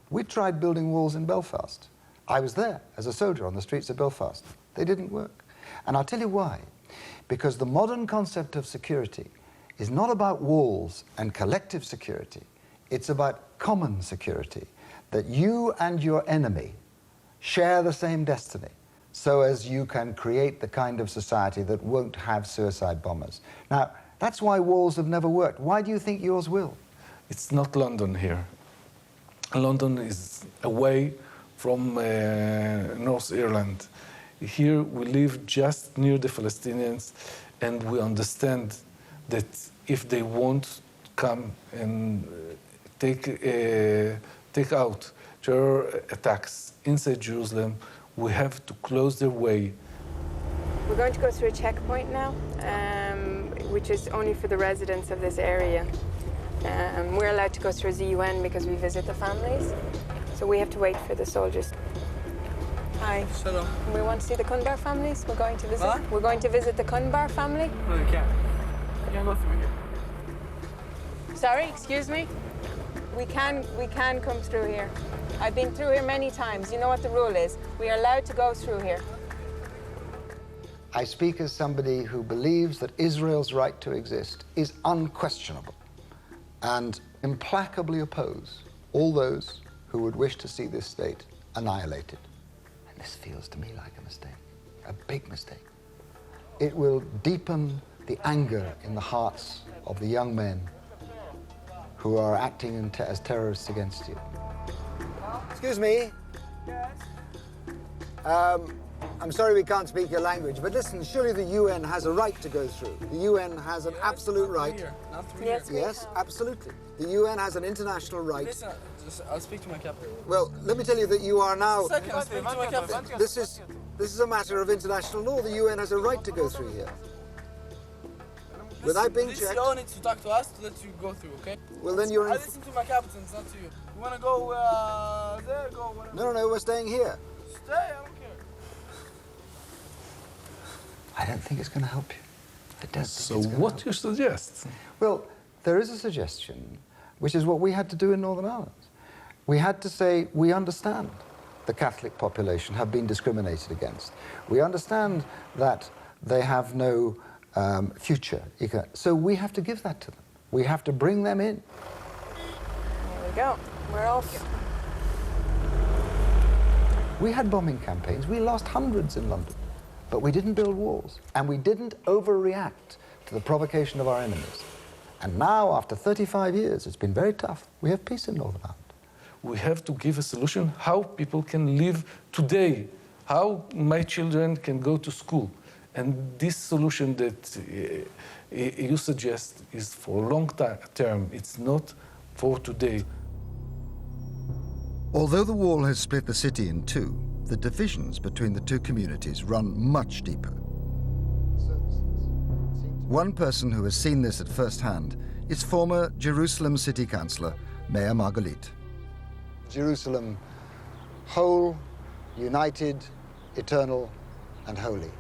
We tried building walls in Belfast. I was there as a soldier on the streets of Belfast. They didn't work. And I'll tell you why. Because the modern concept of security is not about walls and collective security. It's about common security, that you and your enemy share the same destiny, so as you can create the kind of society that won't have suicide bombers. Now, that's why walls have never worked. Why do you think yours will? It's not London here. London is away from North Ireland. Here we live just near the Palestinians, and we understand that if they won't come and take out terror attacks inside Jerusalem, we have to close their way. We're going to go through a checkpoint now, which is only for the residents of this area. We're allowed to go through as the UN because we visit the families. So we have to wait for the soldiers. Hi. Shalom. We want to see the Kunbar families. We're going to visit. Huh? We're going to visit the Kunbar family. No, you can't. You can't go through here. Sorry, excuse me. We can come through here. I've been through here many times. You know what the rule is. We are allowed to go through here. I speak as somebody who believes that Israel's right to exist is unquestionable and implacably oppose all those who would wish to see this state annihilated. And this feels to me like a mistake, a big mistake. It will deepen the anger in the hearts of the young men who are acting as terrorists against you. Excuse me. I'm sorry we can't speak your language, but listen, surely the UN has a right to go through. The UN has an absolute right. Yes, absolutely. The UN has an international right. Listen, I'll speak to my captain. Well, let me tell you that you are now... I'll speak to my captain. This is a matter of international law. The UN has a right to go through here. Without being checked... You need to talk to us to let you go through, okay? Well, then you're... I listen to my captain, it's not to you. You want to go there, go whatever. No, we're staying here. Stay, I don't care. I don't think it's going to help you. I don't So what do you suggest? Well, there is a suggestion, which is what we had to do in Northern Ireland. We had to say, we understand the Catholic population have been discriminated against. We understand that they have no future. So we have to give that to them. We have to bring them in. There we go. We're off. We had bombing campaigns. We lost hundreds in London. But we didn't build walls, and we didn't overreact to the provocation of our enemies. And now, after 35 years, it's been very tough. We have peace in Northern Ireland. We have to give a solution how people can live today, how my children can go to school. And this solution that you suggest is for long term. It's not for today. Although the wall has split the city in two, the divisions between the two communities run much deeper. One person who has seen this at first hand is former Jerusalem City Councillor Meir Margalit. Jerusalem, whole, united, eternal, and holy.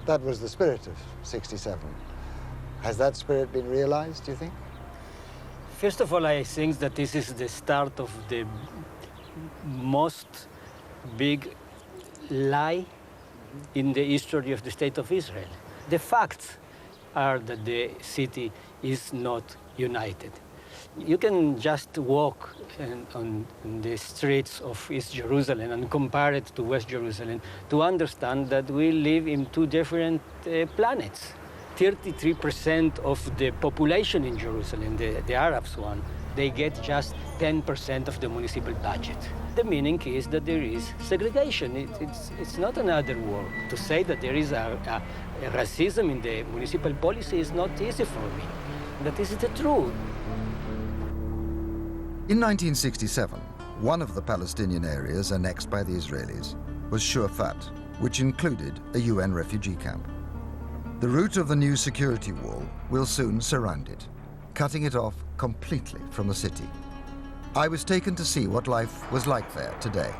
That was the spirit of '67. Has that spirit been realized, do you think? First of all, I think that this is the start of the most big lie in the history of the State of Israel. The facts are that the city is not united. You can just walk on the streets of East Jerusalem and compare it to West Jerusalem to understand that we live in two different planets. 33% of the population in Jerusalem, the Arabs one, they get just 10% of the municipal budget. The meaning is that there is segregation. It's not another word. To say that there is a racism in the municipal policy is not easy for me. That is the truth. In 1967, one of the Palestinian areas annexed by the Israelis was Shurfat, which included a UN refugee camp. The route of the new security wall will soon surround it, cutting it off completely from the city. I was taken to see what life was like there today.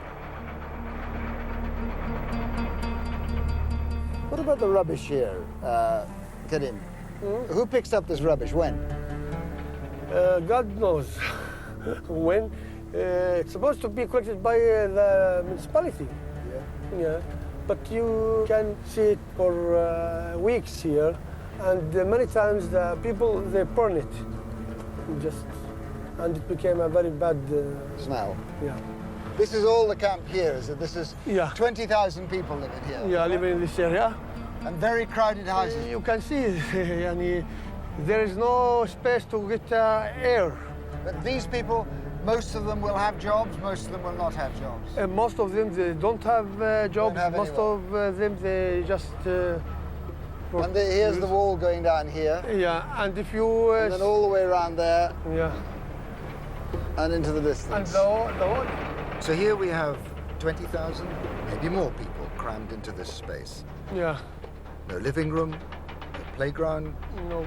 What about the rubbish here, Karim? Who picks up this rubbish when? God knows when. It's supposed to be collected by the municipality. Yeah. But you can see it for weeks here, and many times the people, they burn it. And it became a very bad smell. Yeah. This is all the camp here, is it? This is 20,000 people living here. Yeah, living in this area. And very crowded houses. You can see there is no space to get air. But these people, most of them will have jobs, most of them will not have jobs. And most of them, they don't have jobs. Most of them, they just... and here's the wall going down here. Yeah, and if you... and then all the way around there. Yeah. And into the distance. And the wall. So here we have 20,000, maybe more people crammed into this space. Yeah. No living room, no playground. No.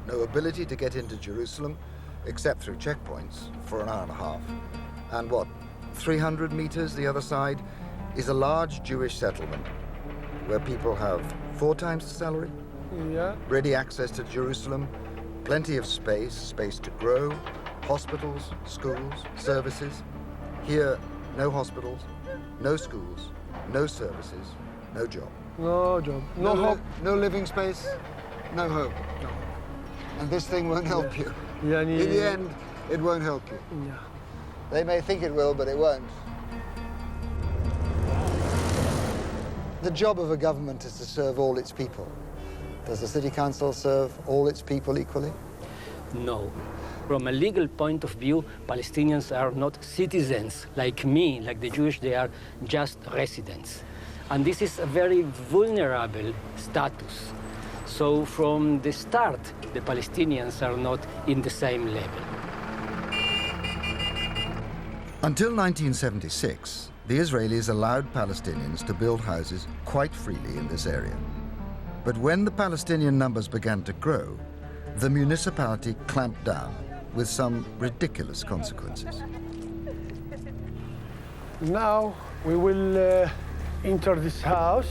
No ability to get into Jerusalem, except through checkpoints for an hour and a half. And what, 300 meters the other side is a large Jewish settlement where people have 4 times the salary, ready access to Jerusalem, plenty of space to grow, hospitals, schools, services. Here, no hospitals, no schools, no services, no job. No job, no hope. No living space, no hope. No. And this thing won't help you. Yeah, in the end, it won't help you. Yeah. They may think it will, but it won't. The job of a government is to serve all its people. Does the city council serve all its people equally? No. From a legal point of view, Palestinians are not citizens like me, like the Jewish, they are just residents. And this is a very vulnerable status. So from the start, the Palestinians are not in the same level. Until 1976, the Israelis allowed Palestinians to build houses quite freely in this area. But when the Palestinian numbers began to grow, the municipality clamped down with some ridiculous consequences. Now we will enter this house.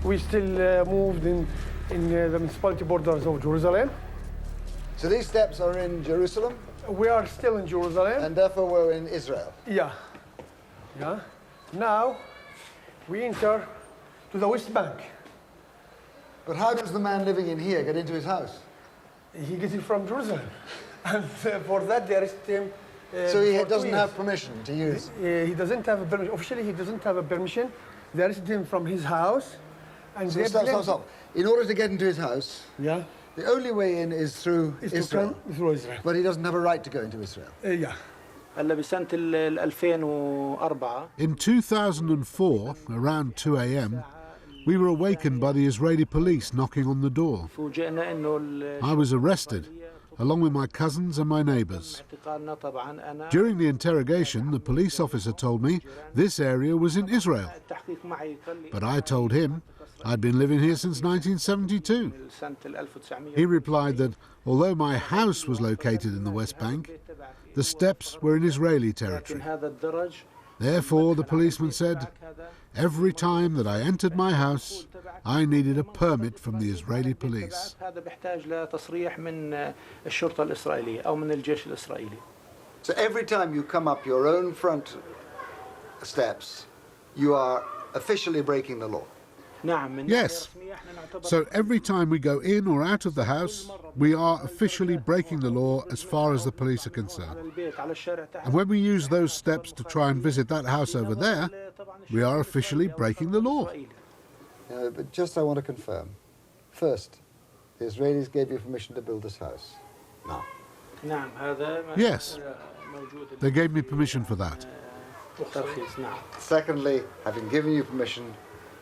We still moved in the municipality borders of Jerusalem. So these steps are in Jerusalem? We are still in Jerusalem. And therefore we're in Israel? Yeah. Yeah. Now we enter to the West Bank. But how does the man living in here get into his house? He gets it from Jerusalem. And for that they arrest him So he for 2 doesn't years. have permission to use? He doesn't have a permission. Officially, he doesn't have a permission. They arrested him from his house. And So they stop. In order to get into his house, yeah, the only way in is through Is to Israel. come through Israel. But he doesn't have a right to go into Israel. Yeah. In 2004, around 2 a.m., we were awakened by the Israeli police knocking on the door. I was arrested, along with my cousins and my neighbours. During the interrogation, the police officer told me this area was in Israel. But I told him I'd been living here since 1972. He replied that although my house was located in the West Bank, the steps were in Israeli territory. Therefore, the policeman said, every time that I entered my house, I needed a permit from the Israeli police. So every time you come up your own front steps, you are officially breaking the law. Yes. So every time we go in or out of the house, we are officially breaking the law as far as the police are concerned. And when we use those steps to try and visit that house over there, we are officially breaking the law. But just I want to confirm. First, the Israelis gave you permission to build this house. Now. Yes. They gave me permission for that. Secondly, having given you permission,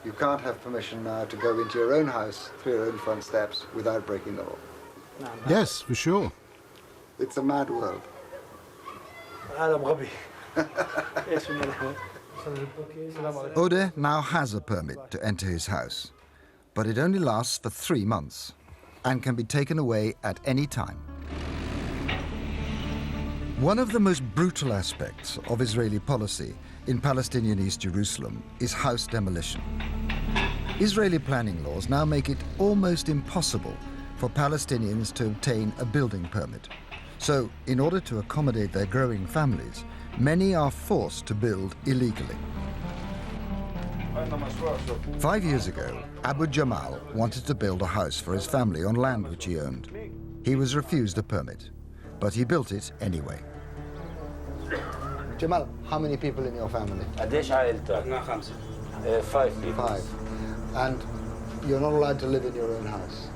you can't have permission now to go into your own house through your own front steps without breaking the law. Yes, for sure. It's a mad world. Ode now has a permit to enter his house, but it only lasts for 3 months and can be taken away at any time. One of the most brutal aspects of Israeli policy in Palestinian East Jerusalem is house demolition. Israeli planning laws now make it almost impossible for Palestinians to obtain a building permit. So, in order to accommodate their growing families, many are forced to build illegally. 5 years ago, Abu Jamal wanted to build a house for his family on land which he owned. He was refused a permit, but he built it anyway. Jamal, how many people in your family? 5 people. 5. And you're not allowed to live in your own house?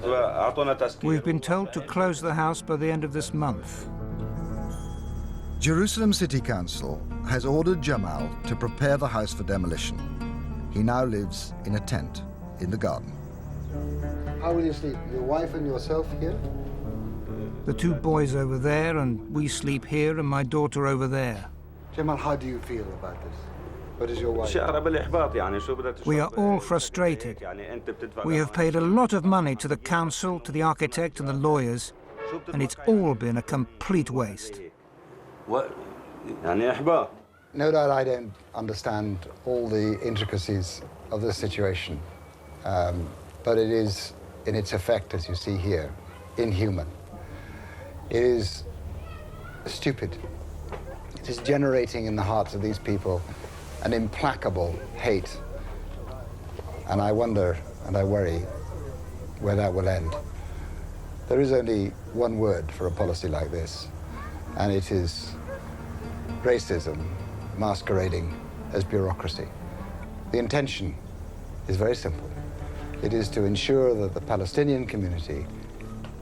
We've been told to close the house by the end of this month. Jerusalem City Council has ordered Jamal to prepare the house for demolition. He now lives in a tent in the garden. How will you sleep? Your wife and yourself here? The 2 boys over there, and we sleep here, and my daughter over there. Jamal, how do you feel about this? What is your wife? We are all frustrated. We have paid a lot of money to the council, to the architect and the lawyers, and it's all been a complete waste. No doubt I don't understand all the intricacies of this situation, but it is, in its effect, as you see here, inhuman. It is stupid. It is generating in the hearts of these people an implacable hate. And I wonder and I worry where that will end. There is only one word for a policy like this, and it is racism masquerading as bureaucracy. The intention is very simple. It is to ensure that the Palestinian community,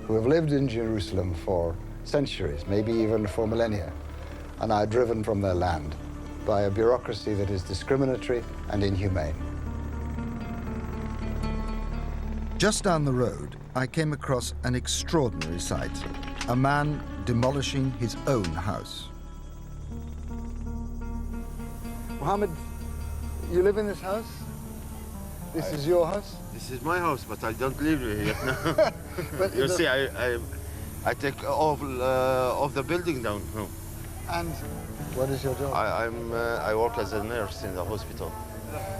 who have lived in Jerusalem for centuries, maybe even for millennia, are now driven from their land by a bureaucracy that is discriminatory and inhumane. Just down the road, I came across an extraordinary sight. A man demolishing his own house. Mohammed, you live in this house? This is your house? This is my house, but I don't live here now. But you see, I take all of the building down. No. And what is your job? I work as a nurse in the hospital.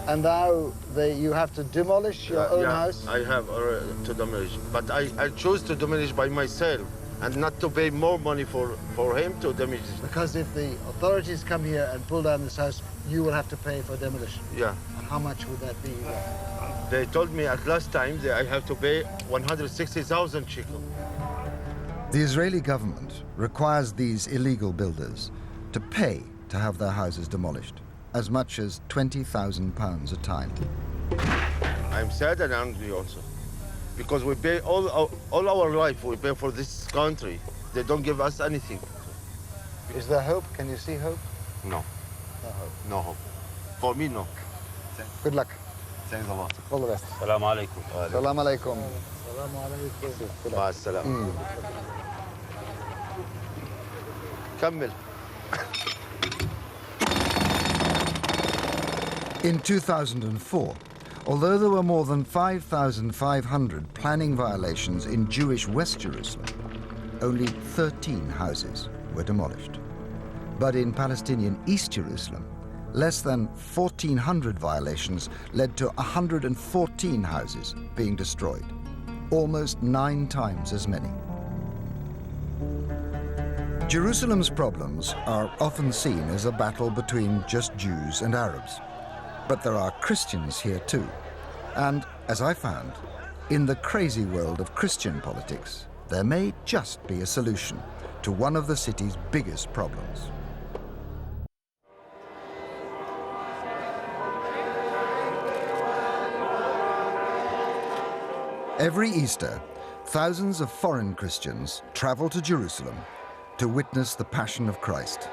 And now you have to demolish your own house? I have to demolish, but I chose to demolish by myself and not to pay more money for him to demolish. Because if the authorities come here and pull down this house, you will have to pay for demolition. Yeah. And how much would that be? They told me at last time that I have to pay 160,000 shekel. The Israeli government requires these illegal builders to pay to have their houses demolished, as much as £20,000 a time. I'm sad and angry also, because we pay all our life, we pay for this country. They don't give us anything. Is there hope? Can you see hope? No. No hope. No hope. For me, no. Good luck. Thanks a lot. All the best. Salam alaikum. Salam alaikum. مع السلامة. كمل. In 2004, although there were more than 5,500 planning violations in Jewish West Jerusalem, only 13 houses were demolished. But in Palestinian East Jerusalem, less than 1,400 violations led to 114 houses being destroyed, almost 9 times as many. Jerusalem's problems are often seen as a battle between just Jews and Arabs. But there are Christians here too. And, as I found, in the crazy world of Christian politics, there may just be a solution to one of the city's biggest problems. Every Easter, thousands of foreign Christians travel to Jerusalem to witness the Passion of Christ.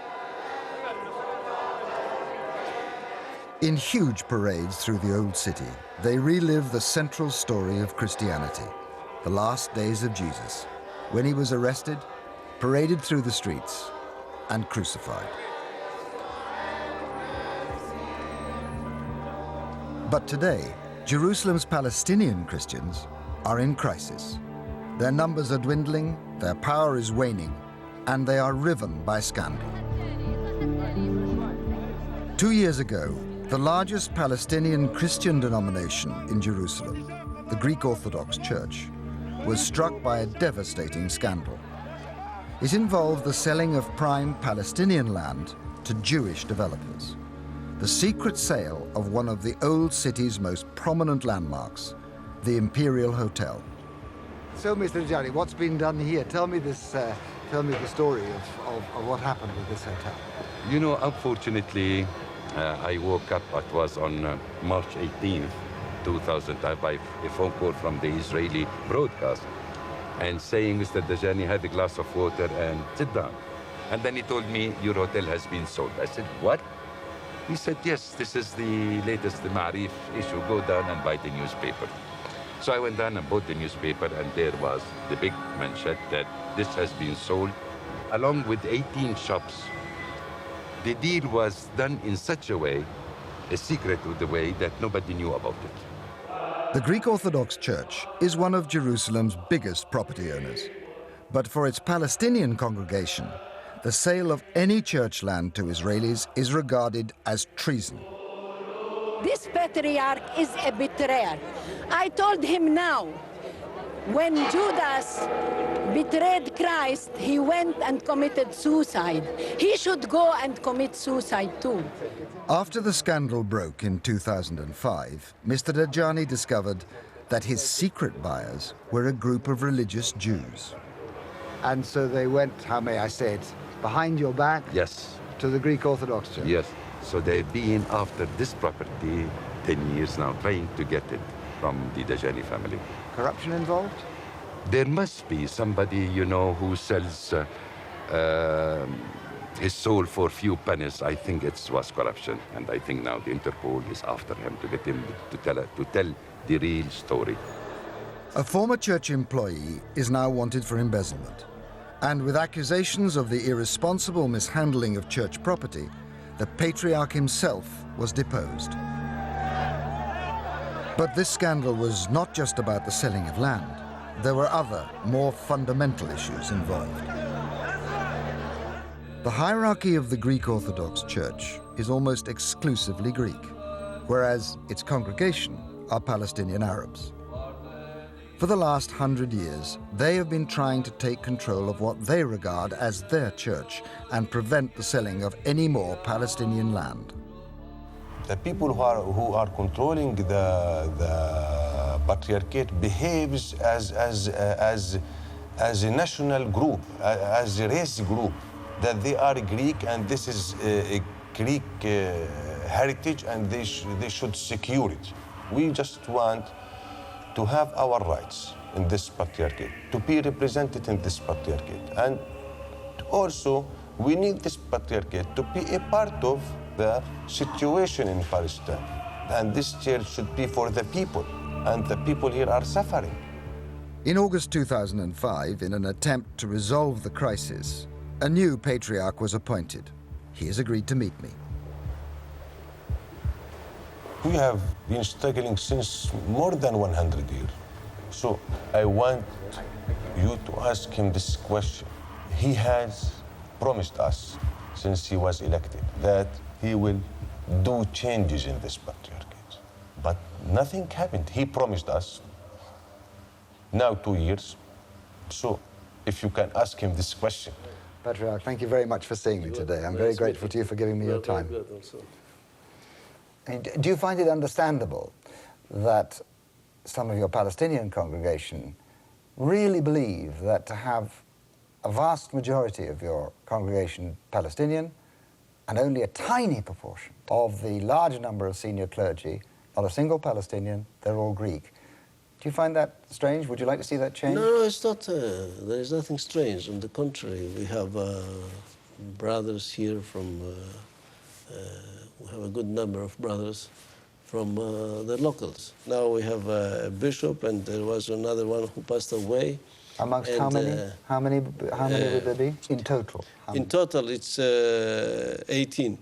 In huge parades through the Old City, they relive the central story of Christianity, the last days of Jesus, when he was arrested, paraded through the streets, and crucified. But today, Jerusalem's Palestinian Christians are in crisis. Their numbers are dwindling, their power is waning, and they are riven by scandal. 2 years ago, the largest Palestinian Christian denomination in Jerusalem, the Greek Orthodox Church, was struck by a devastating scandal. It involved the selling of prime Palestinian land to Jewish developers. The secret sale of one of the old city's most prominent landmarks, the Imperial Hotel. So, Mr. Jari, what's been done here? Tell me the story of what happened with this hotel. You know, unfortunately, I woke up, it was on March 18th, 2000, I got a phone call from the Israeli broadcast and saying, Mr. Dajani, had a glass of water and sit down. And then he told me, your hotel has been sold. I said, what? He said, yes, this is the latest Ma'arif issue. Go down and buy the newspaper. So I went down and bought the newspaper, and there was the big manchette that this has been sold, along with 18 shops. The deal was done in such a way, a secret of the way, that nobody knew about it. The Greek Orthodox Church is one of Jerusalem's biggest property owners. But for its Palestinian congregation, the sale of any church land to Israelis is regarded as treason. This patriarch is a betrayer. I told him now, when Judas betrayed Christ, he went and committed suicide. He should go and commit suicide too. After the scandal broke in 2005, Mr. Dajani discovered that his secret buyers were a group of religious Jews. And so they went, how may I say it, behind your back? Yes. To the Greek Orthodox Church? Yes. So they've been after this property 10 years now, trying to get it from the Dajani family. Corruption involved? There must be somebody, you know, who sells his soul for few pennies. I think it was corruption, and I think now the Interpol is after him to get him to tell the real story. A former church employee is now wanted for embezzlement, and with accusations of the irresponsible mishandling of church property, the patriarch himself was deposed. But this scandal was not just about the selling of land. There were other, more fundamental issues involved. The hierarchy of the Greek Orthodox Church is almost exclusively Greek, whereas its congregation are Palestinian Arabs. For the last 100 years, they have been trying to take control of what they regard as their church and prevent the selling of any more Palestinian land. The people who are controlling the patriarchate behaves as a national group, as a race group. that they are Greek and this is a Greek heritage and they should secure it. We just want to have our rights in this patriarchate, to be represented in this patriarchate. And also, we need this patriarchate to be a part of the situation in Palestine. And this church should be for the people, and the people here are suffering. In August 2005, in an attempt to resolve the crisis, a new patriarch was appointed. He has agreed to meet me. We have been struggling since more than 100 years. So I want you to ask him this question. He has promised us, since he was elected, that he will do changes in this patriarchate. But nothing happened. He promised us. Now 2 years. So if you can ask him this question. Patriarch, thank you very much for seeing me today. I'm very grateful to you for giving me your time. And do you find it understandable that some of your Palestinian congregation really believe that to have a vast majority of your congregation Palestinian and only a tiny proportion of the large number of senior clergy, not a single Palestinian, they're all Greek? Do you find that strange? Would you like to see that change? No, it's not. There is nothing strange. On the contrary, we have brothers here from, we have a good number of brothers from the locals. Now we have a bishop, and there was another one who passed away. Amongst and, how many would there be in total? In total, it's 18.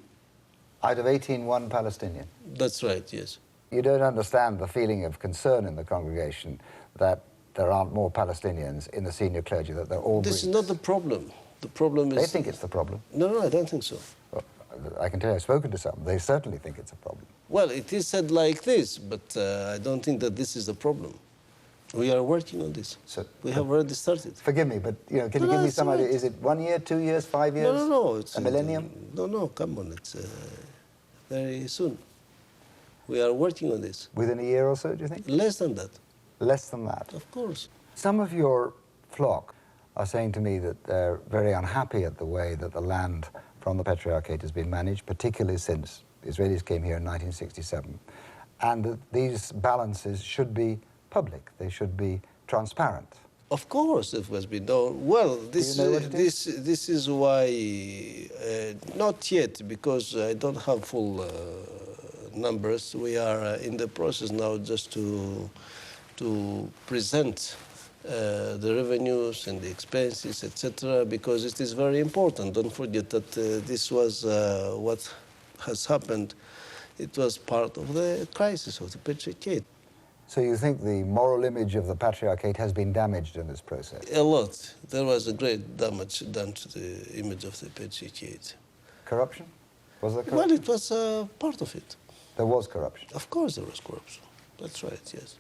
Out of 18, one Palestinian? That's right, yes. You don't understand the feeling of concern in the congregation that there aren't more Palestinians in the senior clergy, that they're all This Greeks. is not the problem. The problem is... They think it's the problem. No, I don't think so. Well, I can tell you, I've spoken to some. They certainly think it's a problem. Well, it is said like this, but I don't think that this is the problem. We are working on this. So, we have already started. Forgive me, but can you give me some idea? Is it 1 year, 2 years, 5 years? No, it's a millennium? No, come on, it's very soon. We are working on this. Within a year or so, do you think? Less than that. Less than that? Of course. Some of your flock are saying to me that they're very unhappy at the way that the land from the Patriarchate has been managed, particularly since the Israelis came here in 1967, and that these balances should be public, they should be transparent. Of course, it must be known. Well, this is why, not yet, because I don't have full numbers. We are in the process now just to present the revenues and the expenses, etc., because it is very important. Don't forget that this was what has happened. It was part of the crisis of the Patriarchate. So you think the moral image of the Patriarchate has been damaged in this process? A lot. There was a great damage done to the image of the Patriarchate. Corruption? Was there corruption? Well, it was part of it. There was corruption? Of course there was corruption. That's right, yes.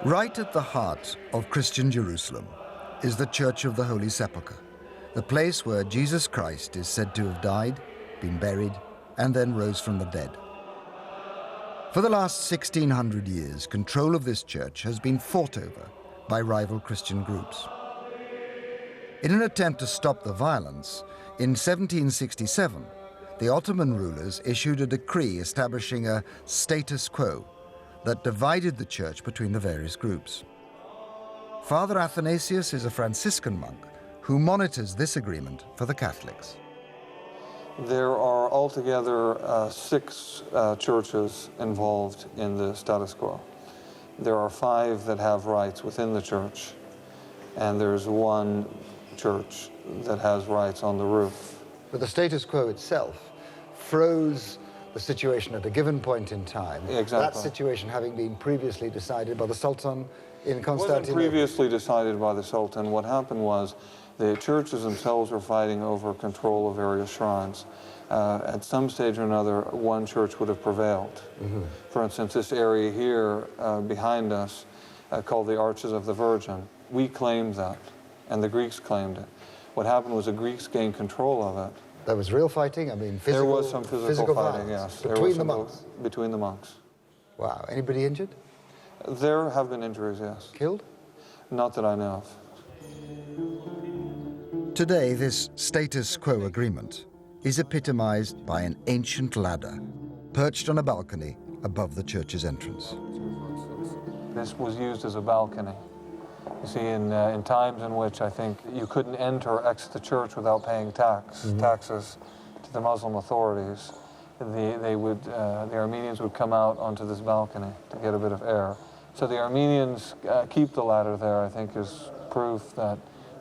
Right at the heart of Christian Jerusalem is the Church of the Holy Sepulchre, the place where Jesus Christ is said to have died, been buried, and then rose from the dead. For the last 1600 years, control of this church has been fought over by rival Christian groups. In an attempt to stop the violence, in 1767, the Ottoman rulers issued a decree establishing a status quo that divided the church between the various groups. Father Athanasius is a Franciscan monk who monitors this agreement for the Catholics. There are altogether 6 churches involved in the status quo. There are 5 that have rights within the church, and there's 1 church that has rights on the roof. But the status quo itself froze the situation at a given point in time. Exactly. That situation having been previously decided by the Sultan in Constantinople. It wasn't previously decided by the Sultan. What happened was the churches themselves were fighting over control of various shrines. At some stage or another, 1 church would have prevailed. Mm-hmm. For instance, this area here behind us, called the Arches of the Virgin, we claimed that, and the Greeks claimed it. What happened was the Greeks gained control of it. There was real fighting? I mean, physical, there was some physical fighting, violence, yes. Between the monks? Between the monks. Wow. Anybody injured? There have been injuries, yes. Killed? Not that I know of. Today, this status quo agreement is epitomized by an ancient ladder perched on a balcony above the church's entrance. This was used as a balcony. You see, in times in which I think you couldn't enter or exit the church without paying taxes to the Muslim authorities, the Armenians would come out onto this balcony to get a bit of air. So the Armenians keep the ladder there, I think, is proof that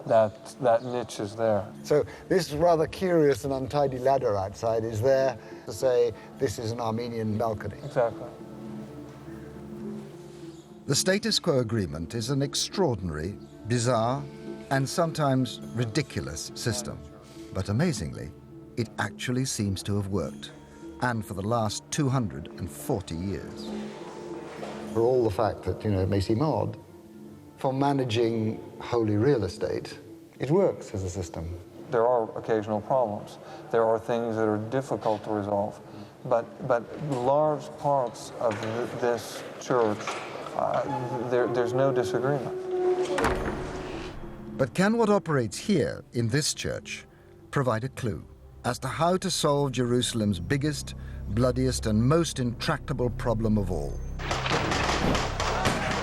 that niche is there. So this rather curious and untidy ladder outside is there to say this is an Armenian balcony. Exactly. The status quo agreement is an extraordinary, bizarre, and sometimes ridiculous system. But amazingly, it actually seems to have worked, and for the last 240 years. For all the fact that, it may seem odd, for managing holy real estate, it works as a system. There are occasional problems. There are things that are difficult to resolve. But large parts of this church, there's no disagreement. But can what operates here in this church provide a clue as to how to solve Jerusalem's biggest, bloodiest, and most intractable problem of all?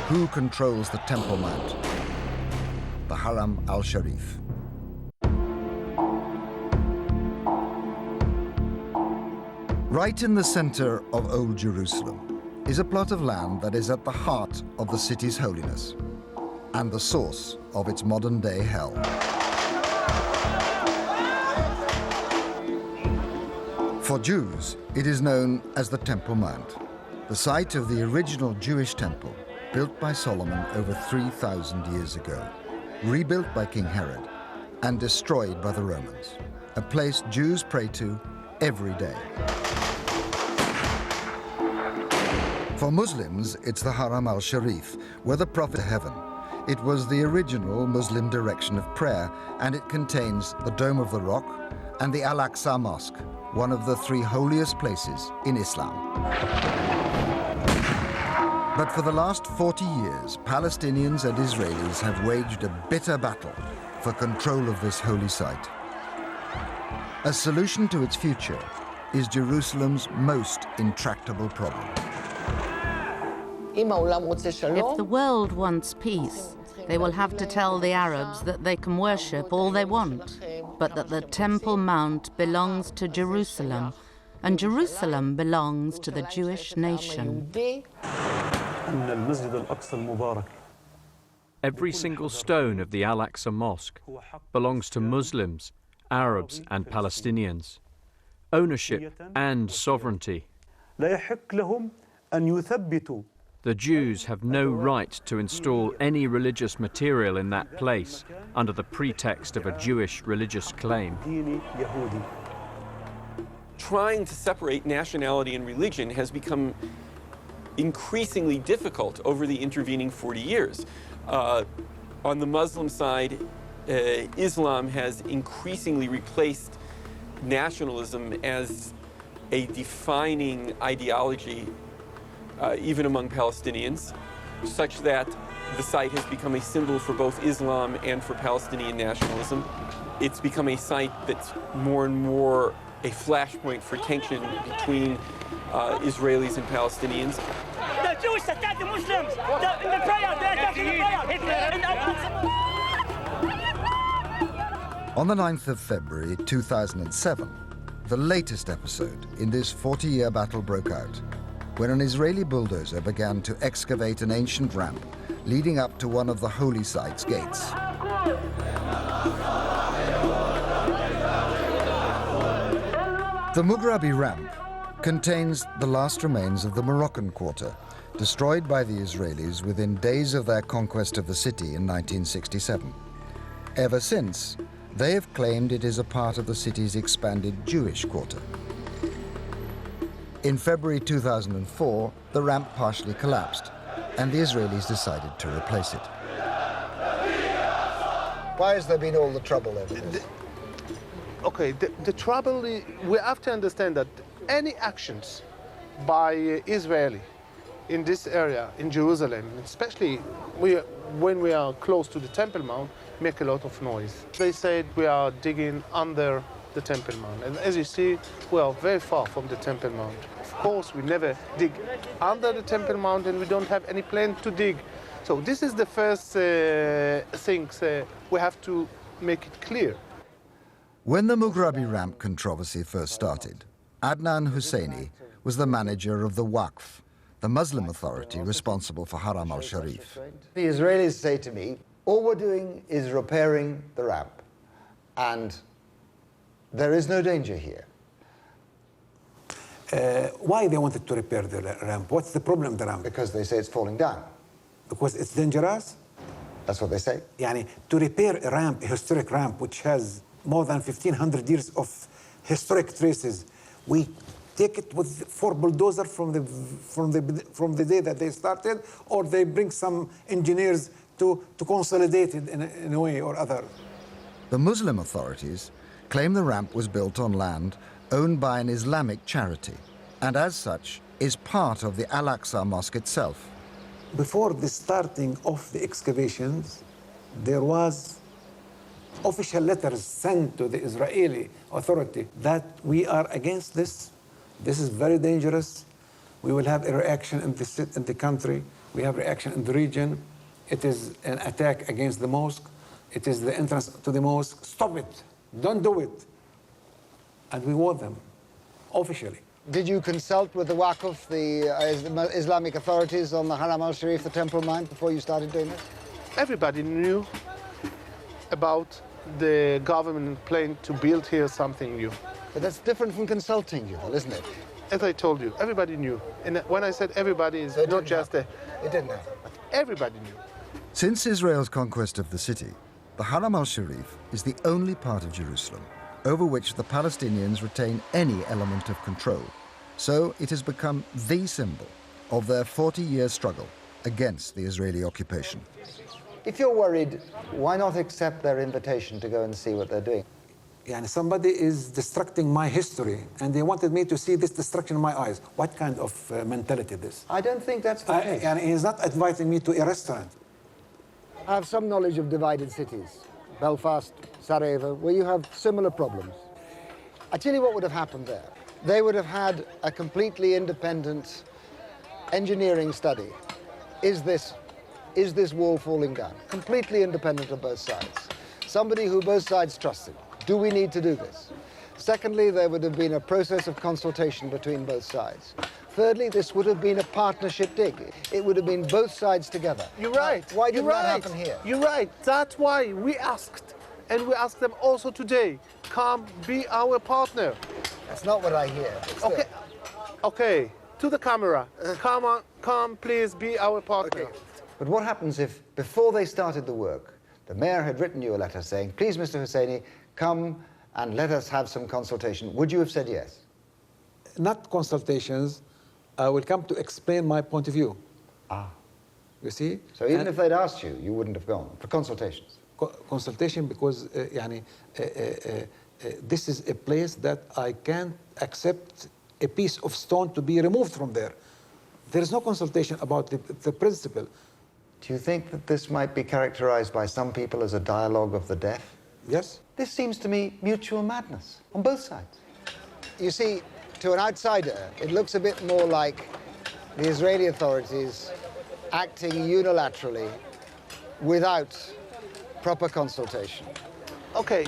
Who controls the Temple Mount, the Haram al-Sharif? Right in the center of Old Jerusalem is a plot of land that is at the heart of the city's holiness and the source of its modern-day hell. For Jews, it is known as the Temple Mount, the site of the original Jewish temple, built by Solomon over 3,000 years ago, rebuilt by King Herod, and destroyed by the Romans, a place Jews pray to every day. For Muslims, it's the Haram al-Sharif, where the Prophet of Heaven. It was the original Muslim direction of prayer, and it contains the Dome of the Rock and the Al-Aqsa Mosque, one of the 3 holiest places in Islam. But for the last 40 years, Palestinians and Israelis have waged a bitter battle for control of this holy site. A solution to its future is Jerusalem's most intractable problem. If the world wants peace, they will have to tell the Arabs that they can worship all they want, but that the Temple Mount belongs to Jerusalem, and Jerusalem belongs to the Jewish nation. Every single stone of the Al-Aqsa Mosque belongs to Muslims, Arabs and Palestinians. Ownership and sovereignty. The Jews have no right to install any religious material in that place under the pretext of a Jewish religious claim. Trying to separate nationality and religion has become increasingly difficult over the intervening 40 years. On the Muslim side, Islam has increasingly replaced nationalism as a defining ideology, even among Palestinians, such that the site has become a symbol for both Islam and for Palestinian nationalism. It's become a site that's more and more a flashpoint for tension between Israelis and Palestinians. The Jewish attack the Muslims! In the prayer, they're attacking the prayer! On the 9th of February 2007, the latest episode in this 40-year battle broke out, when an Israeli bulldozer began to excavate an ancient ramp leading up to one of the holy site's gates. The Mughrabi ramp contains the last remains of the Moroccan quarter, destroyed by the Israelis within days of their conquest of the city in 1967. Ever since, they have claimed it is a part of the city's expanded Jewish quarter. In February 2004, the ramp partially collapsed, and the Israelis decided to replace it. Why has there been all the trouble over this? Okay, the trouble, we have to understand that any actions by Israeli in this area, in Jerusalem, especially when we are close to the Temple Mount, make a lot of noise. They said we are digging under the Temple Mount. And as you see, we are very far from the Temple Mount. Of course, we never dig under the Temple Mount, and we don't have any plan to dig. So this is the first thing we have to make it clear. When the Mughrabi ramp controversy first started, Adnan Husseini was the manager of the Waqf, the Muslim authority responsible for Haram al-Sharif. The Israelis say to me, all we're doing is repairing the ramp, and there is no danger here. Why they wanted to repair the ramp? What's the problem with the ramp? Because they say it's falling down. Because it's dangerous? That's what they say. Yani, to repair a ramp, a historic ramp, which has more than 1,500 years of historic traces, we take it with 4 bulldozers from the day that they started, or they bring some engineers to consolidate it in a way or other. The Muslim authorities claim the ramp was built on land owned by an Islamic charity, and as such is part of the Al-Aqsa Mosque itself. Before the starting of the excavations, there was official letters sent to the Israeli authority that we are against this. This is very dangerous. We will have a reaction in the country. We have reaction in the region. It is an attack against the mosque. It is the entrance to the mosque. Stop it. Don't do it. And we warn them officially. Did you consult with the Waqf, the Islamic authorities on the Haram al-Sharif, the Temple Mount, before you started doing this? Everybody knew about the government plan to build here something new. But that's different from consulting you, isn't it? As I told you, everybody knew. And when I said everybody, it's not just it didn't happen. Everybody knew. Since Israel's conquest of the city, the Haram al-Sharif is the only part of Jerusalem over which the Palestinians retain any element of control. So it has become the symbol of their 40-year struggle against the Israeli occupation. If you're worried, why not accept their invitation to go and see what they're doing? Yani somebody is destructing my history, and they wanted me to see this destruction in my eyes. What kind of mentality is this? I don't think that's the case. And he's not inviting me to a restaurant. I have some knowledge of divided cities, Belfast, Sarajevo, where you have similar problems. I tell you what would have happened there. They would have had a completely independent engineering study. Is this wall falling down? Completely independent of both sides. Somebody who both sides trusted. Do we need to do this? Secondly, there would have been a process of consultation between both sides. Thirdly, this would have been a partnership dig. It would have been both sides together. You're right. Why did that happen here? You're right. That's why we asked, and we asked them also today, come be our partner. That's not what I hear. Okay. Okay. To the camera. Come on. Come, please be our partner. Okay. But what happens if, before they started the work, the mayor had written you a letter saying, please, Mr. Husseini, come and let us have some consultation? Would you have said yes? Not consultations. I will come to explain my point of view. Ah. You see? So even if they'd asked you, you wouldn't have gone for consultations? Consultation because this is a place that I can't accept a piece of stone to be removed from there. There is no consultation about the principle. Do you think that this might be characterized by some people as a dialogue of the deaf? Yes. This seems to me mutual madness on both sides. You see, to an outsider, it looks a bit more like the Israeli authorities acting unilaterally without proper consultation. Okay,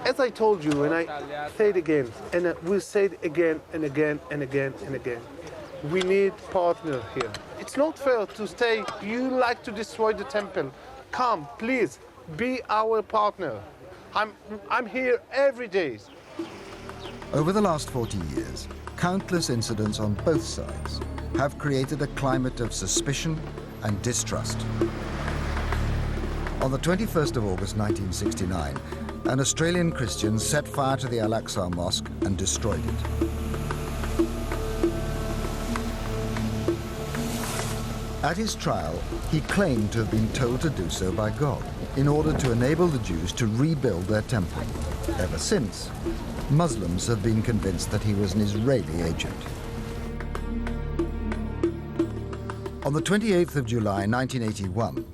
as I told you, and I say it again, and we'll say it again and again and again and again, we need partner here. It's not fair to say, you like to destroy the temple. Come, please, be our partner. I'm here every day. Over the last 40 years, countless incidents on both sides have created a climate of suspicion and distrust. On the 21st of August 1969, an Australian Christian set fire to the Al-Aqsa Mosque and destroyed it. At his trial, he claimed to have been told to do so by God in order to enable the Jews to rebuild their temple. Ever since, Muslims have been convinced that he was an Israeli agent. On the 28th of July 1981,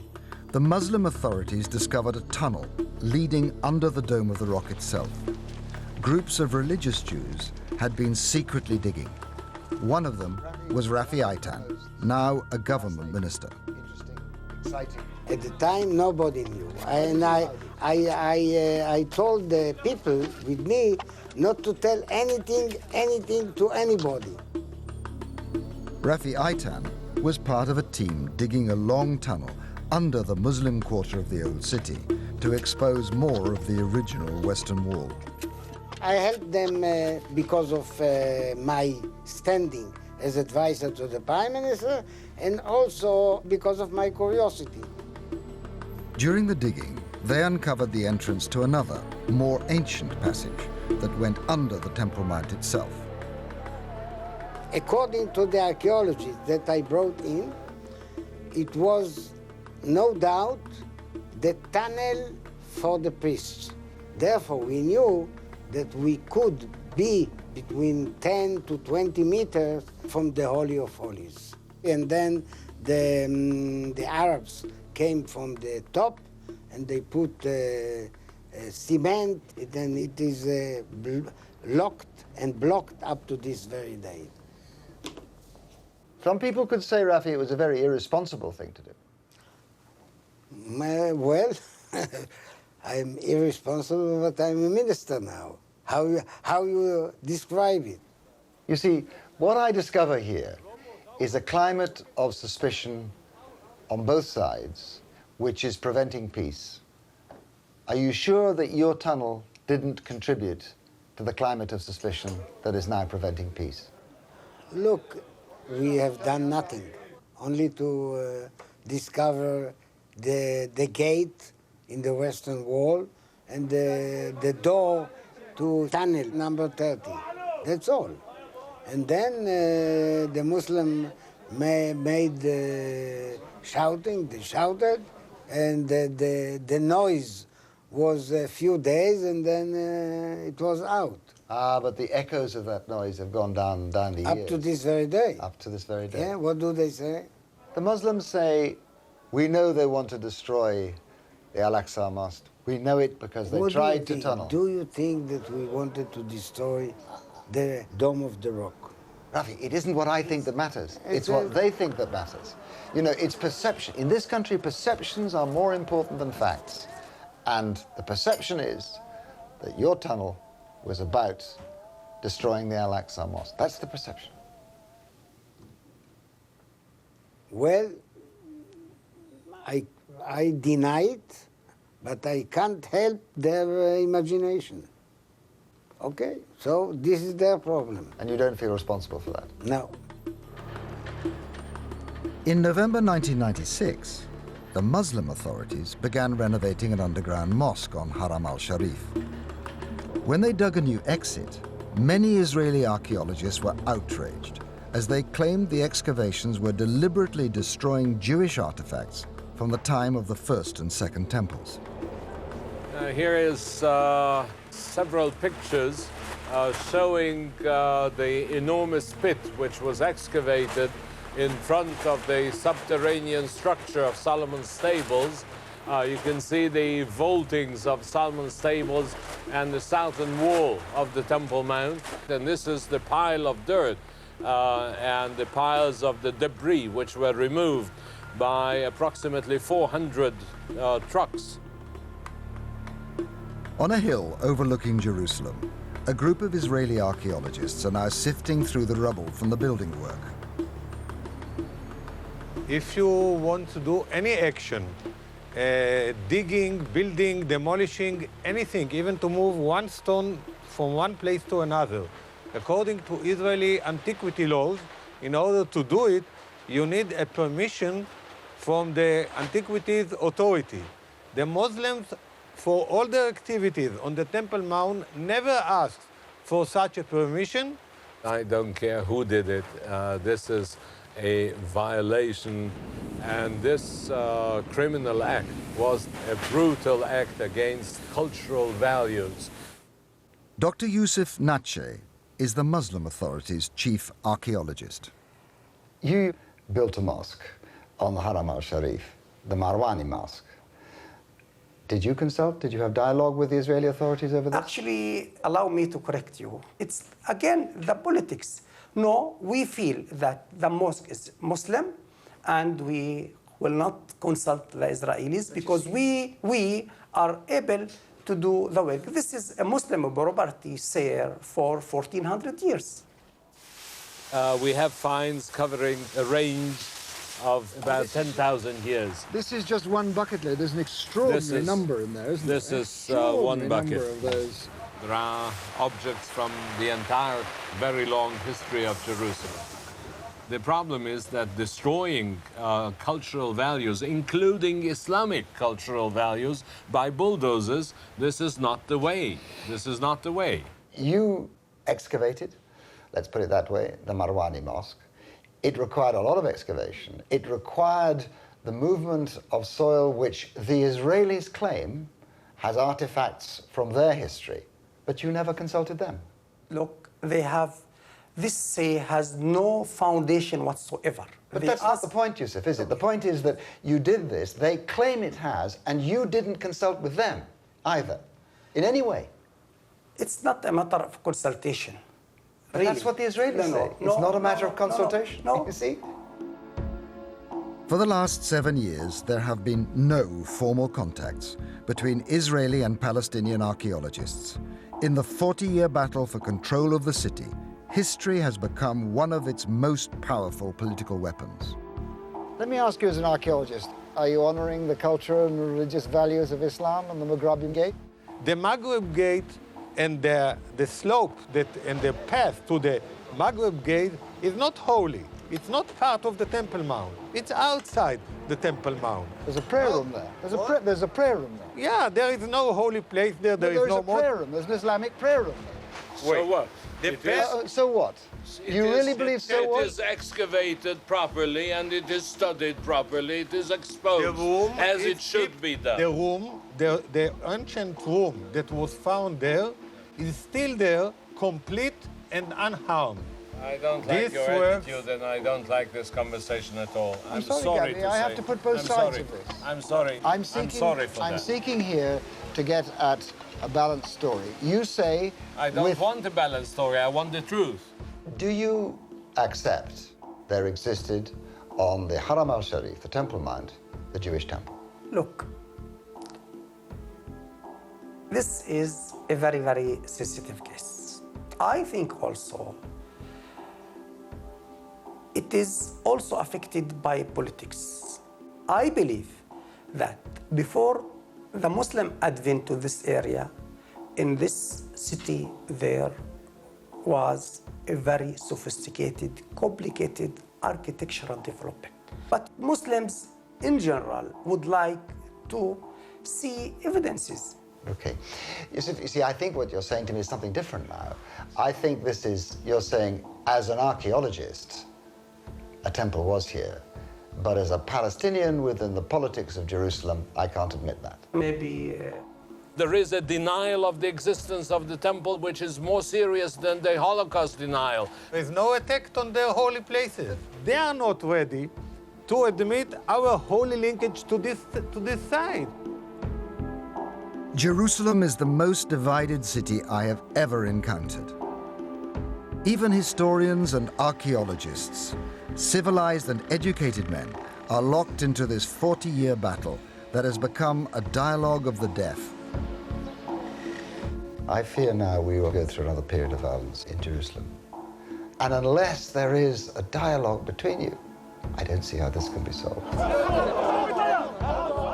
the Muslim authorities discovered a tunnel leading under the Dome of the Rock itself. Groups of religious Jews had been secretly digging. One of them was Rafi Eitan, now a government minister. At the time, nobody knew. And I told the people with me not to tell anything to anybody. Rafi Eitan was part of a team digging a long tunnel under the Muslim quarter of the old city to expose more of the original Western Wall. I helped them because of my standing as advisor to the Prime Minister, and also because of my curiosity. During the digging, they uncovered the entrance to another, more ancient passage that went under the Temple Mount itself. According to the archaeologists that I brought in, it was no doubt the tunnel for the priests. Therefore, we knew that we could be between 10 to 20 meters from the Holy of Holies. And then the Arabs came from the top and they put cement, and it is locked and blocked up to this very day. Some people could say, Rafi, it was a very irresponsible thing to do. Well, I'm irresponsible, but I'm a minister now. How you describe it? You see, what I discover here is a climate of suspicion on both sides, which is preventing peace. Are you sure that your tunnel didn't contribute to the climate of suspicion that is now preventing peace? Look, we have done nothing, only to discover the gate in the Western Wall and the door to tunnel number 30. That's all. And then the Muslim made shouting, they shouted, and the noise was a few days, and then it was out. Ah, but the echoes of that noise have gone down the years. Up to this very day. Up to this very day. Yeah, what do they say? The Muslims say, we know they want to destroy the Al-Aqsa Mosque. We know it because they tried to tunnel. Do you think that we wanted to destroy the Dome of the Rock? Rafi, it isn't what I think that matters. It's what they think that matters. You know, it's perception. In this country, perceptions are more important than facts. And the perception is that your tunnel was about destroying the Al-Aqsa Mosque. That's the perception. Well, I deny it, but I can't help their imagination. Okay, so this is their problem. And you don't feel responsible for that? No. In November 1996, the Muslim authorities began renovating an underground mosque on Haram al-Sharif. When they dug a new exit, many Israeli archaeologists were outraged as they claimed the excavations were deliberately destroying Jewish artifacts from the time of the First and Second Temples. Here is several pictures showing the enormous pit which was excavated in front of the subterranean structure of Solomon's Stables. You can see the vaultings of Solomon's Stables and the southern wall of the Temple Mount. And this is the pile of dirt and the piles of the debris which were removed by approximately 400 trucks. On a hill overlooking Jerusalem, a group of Israeli archaeologists are now sifting through the rubble from the building work. If you want to do any action, digging, building, demolishing, anything, even to move one stone from one place to another, according to Israeli antiquity laws, in order to do it, you need a permission from the Antiquities Authority. The Muslims, for all their activities on the Temple Mount, never asked for such a permission. I don't care who did it. This is a violation, and this criminal act was a brutal act against cultural values. Dr. Yusuf Natche is the Muslim Authority's chief archaeologist. You built a mosque, on the Haram al-Sharif, the Marwani Mosque. Did you consult? Did you have dialogue with the Israeli authorities over this? Actually, allow me to correct you. It's, again, the politics. No, we feel that the mosque is Muslim, and we will not consult the Israelis because we are able to do the work. This is a Muslim property sale for 1,400 years. We have finds covering a range of about 10,000 years. This is just one bucket load. There's an extraordinary number in there, isn't there? This is one bucket. Number of those. There are objects from the entire very long history of Jerusalem. The problem is that destroying cultural values, including Islamic cultural values, by bulldozers, this is not the way. This is not the way. You excavated, let's put it that way, the Marwani Mosque. It required a lot of excavation. It required the movement of soil which the Israelis claim has artifacts from their history, but you never consulted them. Look, they have, this say has no foundation whatsoever. But that's not the point, Yusuf, is it? The point is that you did this, they claim it has, and you didn't consult with them either, in any way. It's not a matter of consultation. But really? That's what the Israelis say. It's not a matter of consultation, you see? For the last 7 years, there have been no formal contacts between Israeli and Palestinian archaeologists. In the 40-year battle for control of the city, history has become one of its most powerful political weapons. Let me ask you as an archaeologist, are you honoring the cultural and religious values of Islam on the Maghreb Gate? The Maghreb Gate and the slope and the path to the Maghreb Gate is not holy. It's not part of the Temple Mount. It's outside the Temple Mount. There's a prayer room there. There's a prayer room there. Yeah, there is no holy place there. There is no prayer room. There's an Islamic prayer room there. So what? So what? You really believe so what? It is excavated properly and it is studied properly. It is exposed as it should be done. The room, the ancient room that was found there is still there, complete and unharmed. I don't like your attitude and I don't like this conversation at all. I'm sorry Gabby, I have to put both sides of this. I'm sorry. I'm sorry for that. I'm seeking here to get at a balanced story. You say... I don't want a balanced story, I want the truth. Do you accept there existed on the Haram al-Sharif, the Temple Mount, the Jewish temple? Look, this is a very, very sensitive case. I think also it is also affected by politics. I believe that before the Muslim advent to this area, in this city, there was a very sophisticated, complicated architectural development. But Muslims in general would like to see evidences. Okay. You see, I think what you're saying to me is something different now. I think this is, you're saying, as an archaeologist, a temple was here. But as a Palestinian within the politics of Jerusalem, I can't admit that. Maybe... There is a denial of the existence of the temple which is more serious than the Holocaust denial. There's no attack on their holy places. They are not ready to admit our holy linkage to this site. Jerusalem is the most divided city I have ever encountered. Even historians and archaeologists, civilized and educated men, are locked into this 40-year battle that has become a dialogue of the deaf. I fear now we will go through another period of violence in Jerusalem. And unless there is a dialogue between you, I don't see how this can be solved.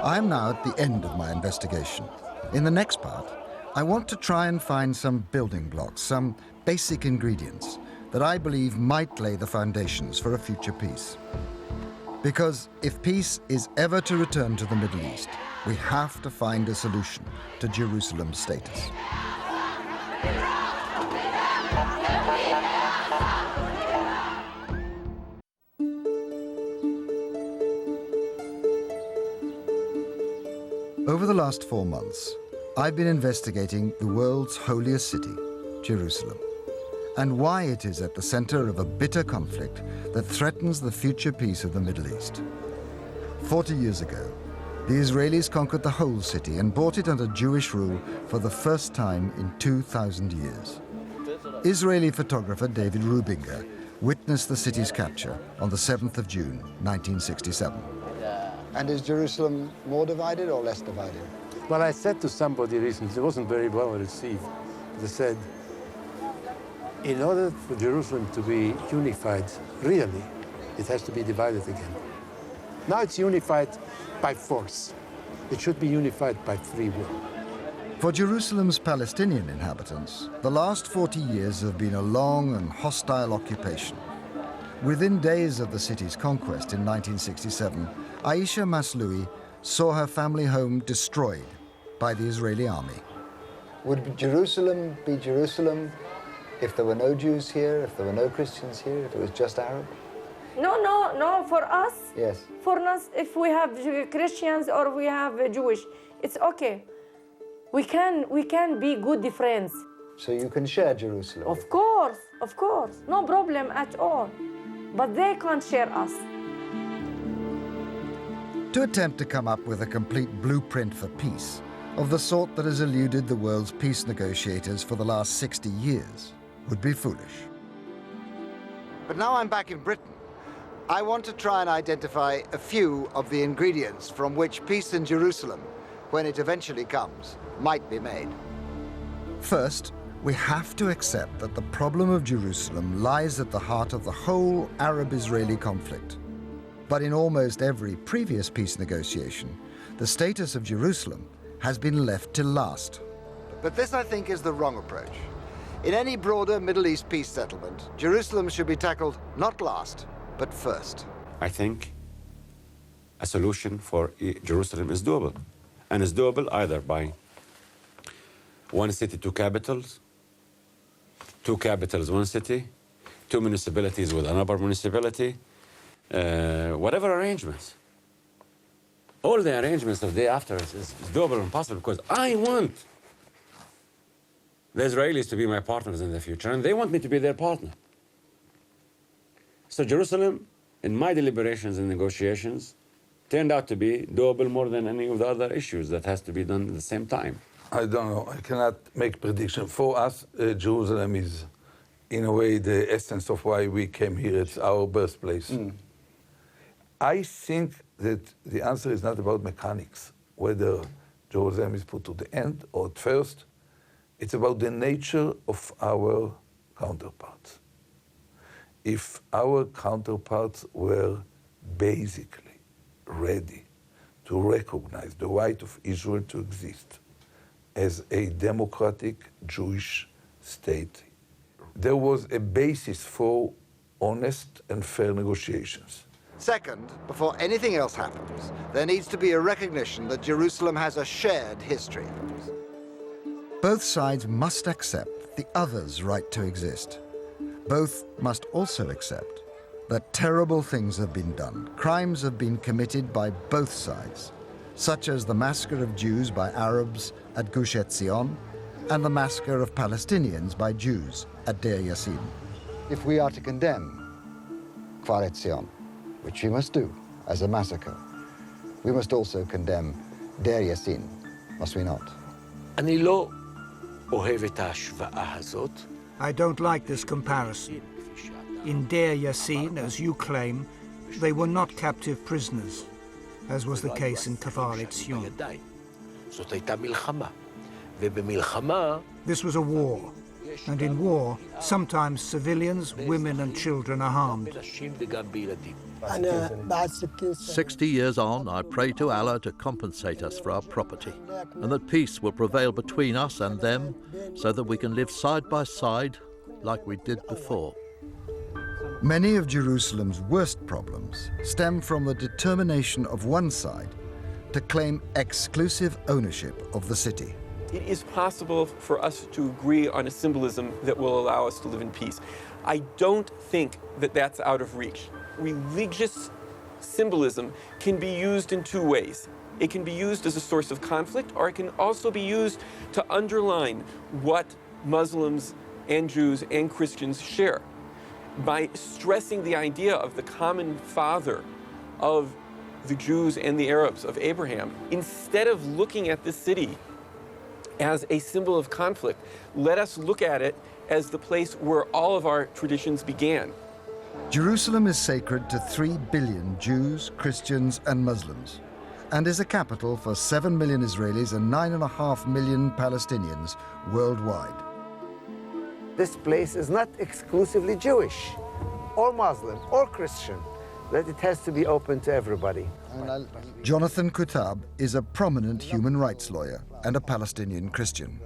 I am now at the end of my investigation. In the next part, I want to try and find some building blocks, some basic ingredients that I believe might lay the foundations for a future peace. Because if peace is ever to return to the Middle East, we have to find a solution to Jerusalem's status. Over the last 4 months, I've been investigating the world's holiest city, Jerusalem, and why it is at the center of a bitter conflict that threatens the future peace of the Middle East. 40 years ago, the Israelis conquered the whole city and brought it under Jewish rule for the first time in 2,000 years. Israeli photographer David Rubinger witnessed the city's capture on the 7th of June, 1967. And is Jerusalem more divided or less divided? Well, I said to somebody recently, it wasn't very well received. They said, in order for Jerusalem to be unified, really, it has to be divided again. Now it's unified by force. It should be unified by free will. For Jerusalem's Palestinian inhabitants, the last 40 years have been a long and hostile occupation. Within days of the city's conquest in 1967, Aisha Masloui saw her family home destroyed by the Israeli army. Would Jerusalem be Jerusalem if there were no Jews here, if there were no Christians here, if it was just Arab? No, for us. Yes. For us, if we have Christians or we have Jewish, it's okay. We can be good friends. So you can share Jerusalem? Of course, no problem at all. But they can't share us. To attempt to come up with a complete blueprint for peace, of the sort that has eluded the world's peace negotiators for the last 60 years, would be foolish. But now I'm back in Britain. I want to try and identify a few of the ingredients from which peace in Jerusalem, when it eventually comes, might be made. First, we have to accept that the problem of Jerusalem lies at the heart of the whole Arab-Israeli conflict. But in almost every previous peace negotiation, the status of Jerusalem has been left to last. But this, I think, is the wrong approach. In any broader Middle East peace settlement, Jerusalem should be tackled not last, but first. I think a solution for Jerusalem is doable. And it's doable either by one city, two capitals, two capitals, one city, two municipalities with another municipality, whatever arrangements. All the arrangements the day after is doable and possible because I want the Israelis to be my partners in the future and they want me to be their partner. So Jerusalem, in my deliberations and negotiations, turned out to be doable more than any of the other issues that has to be done at the same time. I don't know. I cannot make prediction. For us, Jerusalem is, in a way, the essence of why we came here. It's our birthplace. I think that the answer is not about mechanics, whether Jerusalem is put to the end or at first. It's about the nature of our counterparts. If our counterparts were basically ready to recognize the right of Israel to exist as a democratic Jewish state, there was a basis for honest and fair negotiations. Second, before anything else happens, there needs to be a recognition that Jerusalem has a shared history. Both sides must accept the other's right to exist. Both must also accept that terrible things have been done, crimes have been committed by both sides, such as the massacre of Jews by Arabs at Gush Etzion and the massacre of Palestinians by Jews at Deir Yassin. If we are to condemn Kfar Etzion, which we must do as a massacre, we must also condemn Deir Yassin, must we not? I don't like this comparison. In Deir Yassin, as you claim, they were not captive prisoners, as was the case in Kfar Etzion. This was a war, and in war, sometimes civilians, women and children are harmed. 60 years on, I pray to Allah to compensate us for our property, and that peace will prevail between us and them, so that we can live side by side like we did before. Many of Jerusalem's worst problems stem from the determination of one side to claim exclusive ownership of the city. It is possible for us to agree on a symbolism that will allow us to live in peace. I don't think that that's out of reach. Religious symbolism can be used in two ways. It can be used as a source of conflict, or it can also be used to underline what Muslims and Jews and Christians share. By stressing the idea of the common father of the Jews and the Arabs of Abraham. Instead of looking at this city as a symbol of conflict, let us look at it as the place where all of our traditions began. Jerusalem is sacred to 3 billion Jews, Christians, and Muslims, and is a capital for 7 million Israelis and 9.5 million Palestinians worldwide. This place is not exclusively Jewish, or Muslim, or Christian, that it has to be open to everybody. Jonathan Kutab is a prominent human rights lawyer and a Palestinian Christian.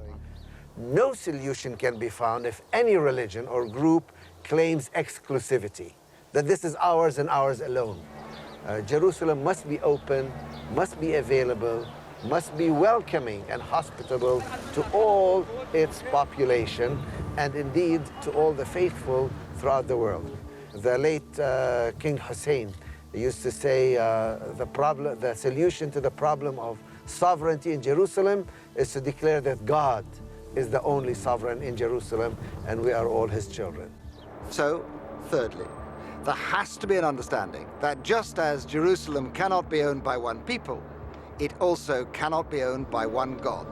No solution can be found if any religion or group claims exclusivity, that this is ours and ours alone. Jerusalem must be open, must be available, must be welcoming and hospitable to all its population, and indeed to all the faithful throughout the world. The late King Hussein used to say the solution to the problem of sovereignty in Jerusalem is to declare that God is the only sovereign in Jerusalem and we are all his children. So, thirdly, there has to be an understanding that just as Jerusalem cannot be owned by one people, it also cannot be owned by one God.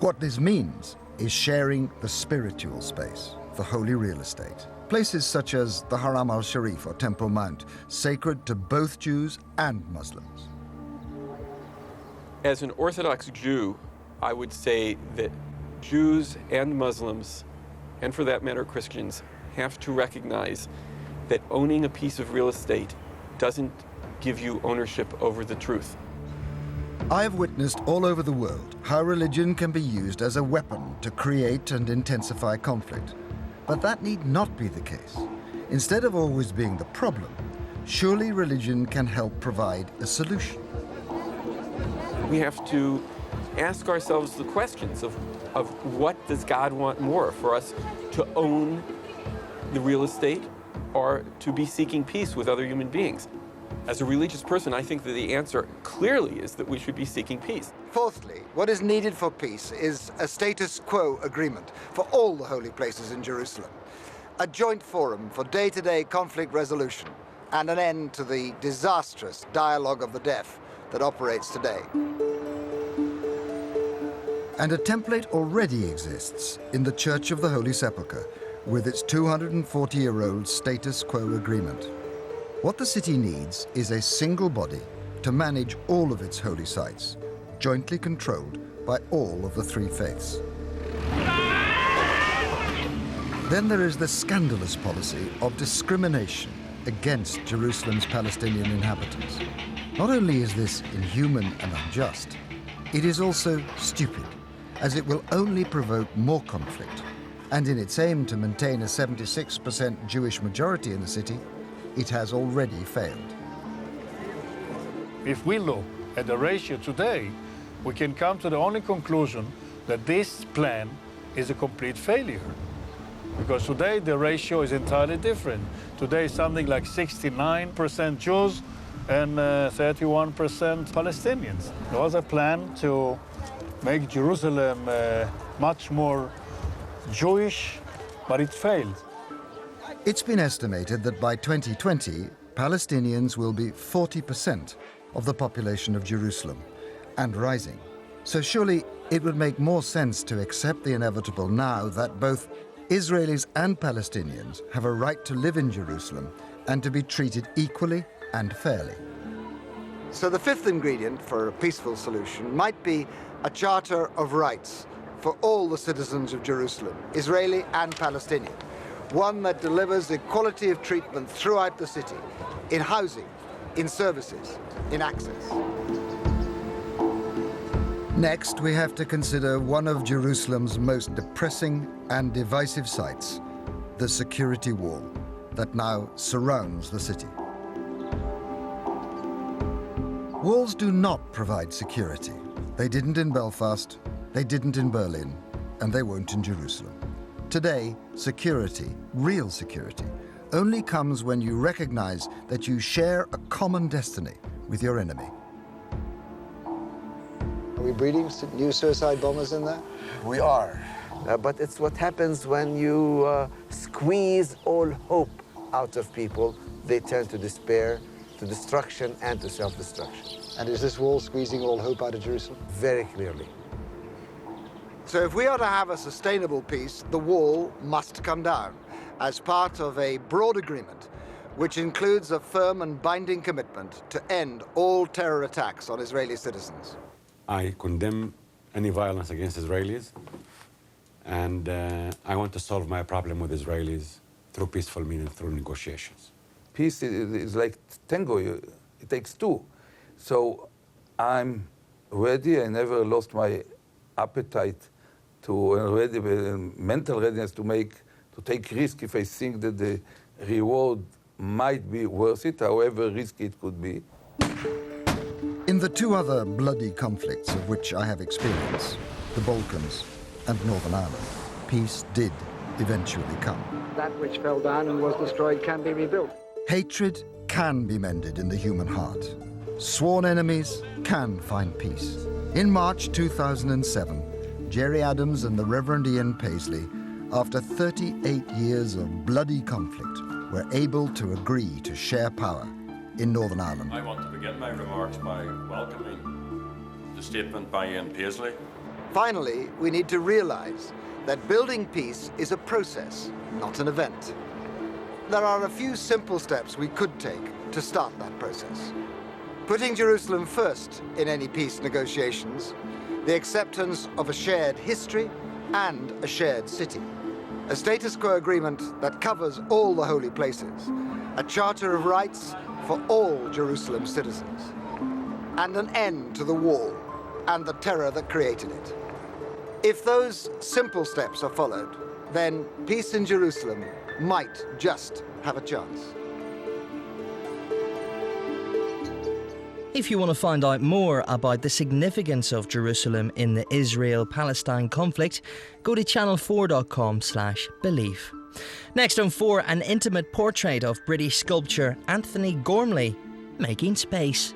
What this means is sharing the spiritual space, the holy real estate. Places such as the Haram al-Sharif or Temple Mount, sacred to both Jews and Muslims. As an Orthodox Jew, I would say that Jews and Muslims, and for that matter Christians, have to recognize that owning a piece of real estate doesn't give you ownership over the truth. I have witnessed all over the world how religion can be used as a weapon to create and intensify conflict. But that need not be the case. Instead of always being the problem, surely religion can help provide a solution. We have to ask ourselves the questions of what does God want more, for us to own the real estate or to be seeking peace with other human beings. As a religious person, I think that the answer clearly is that we should be seeking peace. Fourthly, what is needed for peace is a status quo agreement for all the holy places in Jerusalem, a joint forum for day-to-day conflict resolution, and an end to the disastrous dialogue of the deaf that operates today. And a template already exists in the Church of the Holy Sepulchre, with its 240-year-old status quo agreement. What the city needs is a single body to manage all of its holy sites, jointly controlled by all of the three faiths. Then there is the scandalous policy of discrimination against Jerusalem's Palestinian inhabitants. Not only is this inhuman and unjust, it is also stupid, as it will only provoke more conflict. And in its aim to maintain a 76% Jewish majority in the city, it has already failed. If we look at the ratio today, we can come to the only conclusion that this plan is a complete failure. Because today the ratio is entirely different. Today something like 69% Jews and 31% Palestinians. There was a plan to make Jerusalem much more Jewish, but it failed. It's been estimated that by 2020, Palestinians will be 40% of the population of Jerusalem, and rising. So surely it would make more sense to accept the inevitable now that both Israelis and Palestinians have a right to live in Jerusalem and to be treated equally and fairly. So the fifth ingredient for a peaceful solution might be a charter of rights for all the citizens of Jerusalem, Israeli and Palestinian. One that delivers equality of treatment throughout the city, in housing, in services, in access. Next, we have to consider one of Jerusalem's most depressing and divisive sites, the security wall that now surrounds the city. Walls do not provide security. They didn't in Belfast, they didn't in Berlin, and they won't in Jerusalem. Today, security, real security, only comes when you recognize that you share a common destiny with your enemy. Are we breeding new suicide bombers in there? We are. But it's what happens when you squeeze all hope out of people. They turn to despair, to destruction and to self-destruction. And is this wall squeezing all hope out of Jerusalem? Very clearly. So if we are to have a sustainable peace, the wall must come down as part of a broad agreement which includes a firm and binding commitment to end all terror attacks on Israeli citizens. I condemn any violence against Israelis, and I want to solve my problem with Israelis through peaceful means, through negotiations. Peace is like tango, it takes two. So I'm ready, I never lost my appetite to mental readiness to take risk if I think that the reward might be worth it, however risky it could be. In the two other bloody conflicts of which I have experience, the Balkans and Northern Ireland, peace did eventually come. That which fell down and was destroyed can be rebuilt. Hatred can be mended in the human heart. Sworn enemies can find peace. In March 2007, Jerry Adams and the Reverend Ian Paisley, after 38 years of bloody conflict, were able to agree to share power in Northern Ireland. I want to begin my remarks by welcoming the statement by Ian Paisley. Finally, we need to realize that building peace is a process, not an event. There are a few simple steps we could take to start that process. Putting Jerusalem first in any peace negotiations, the acceptance of a shared history and a shared city, a status quo agreement that covers all the holy places, a charter of rights for all Jerusalem citizens, and an end to the wall and the terror that created it. If those simple steps are followed, then peace in Jerusalem might just have a chance. If you want to find out more about the significance of Jerusalem in the Israel-Palestine conflict, go to channel4.com/believe. Next on 4, an intimate portrait of British sculptor Anthony Gormley, making space.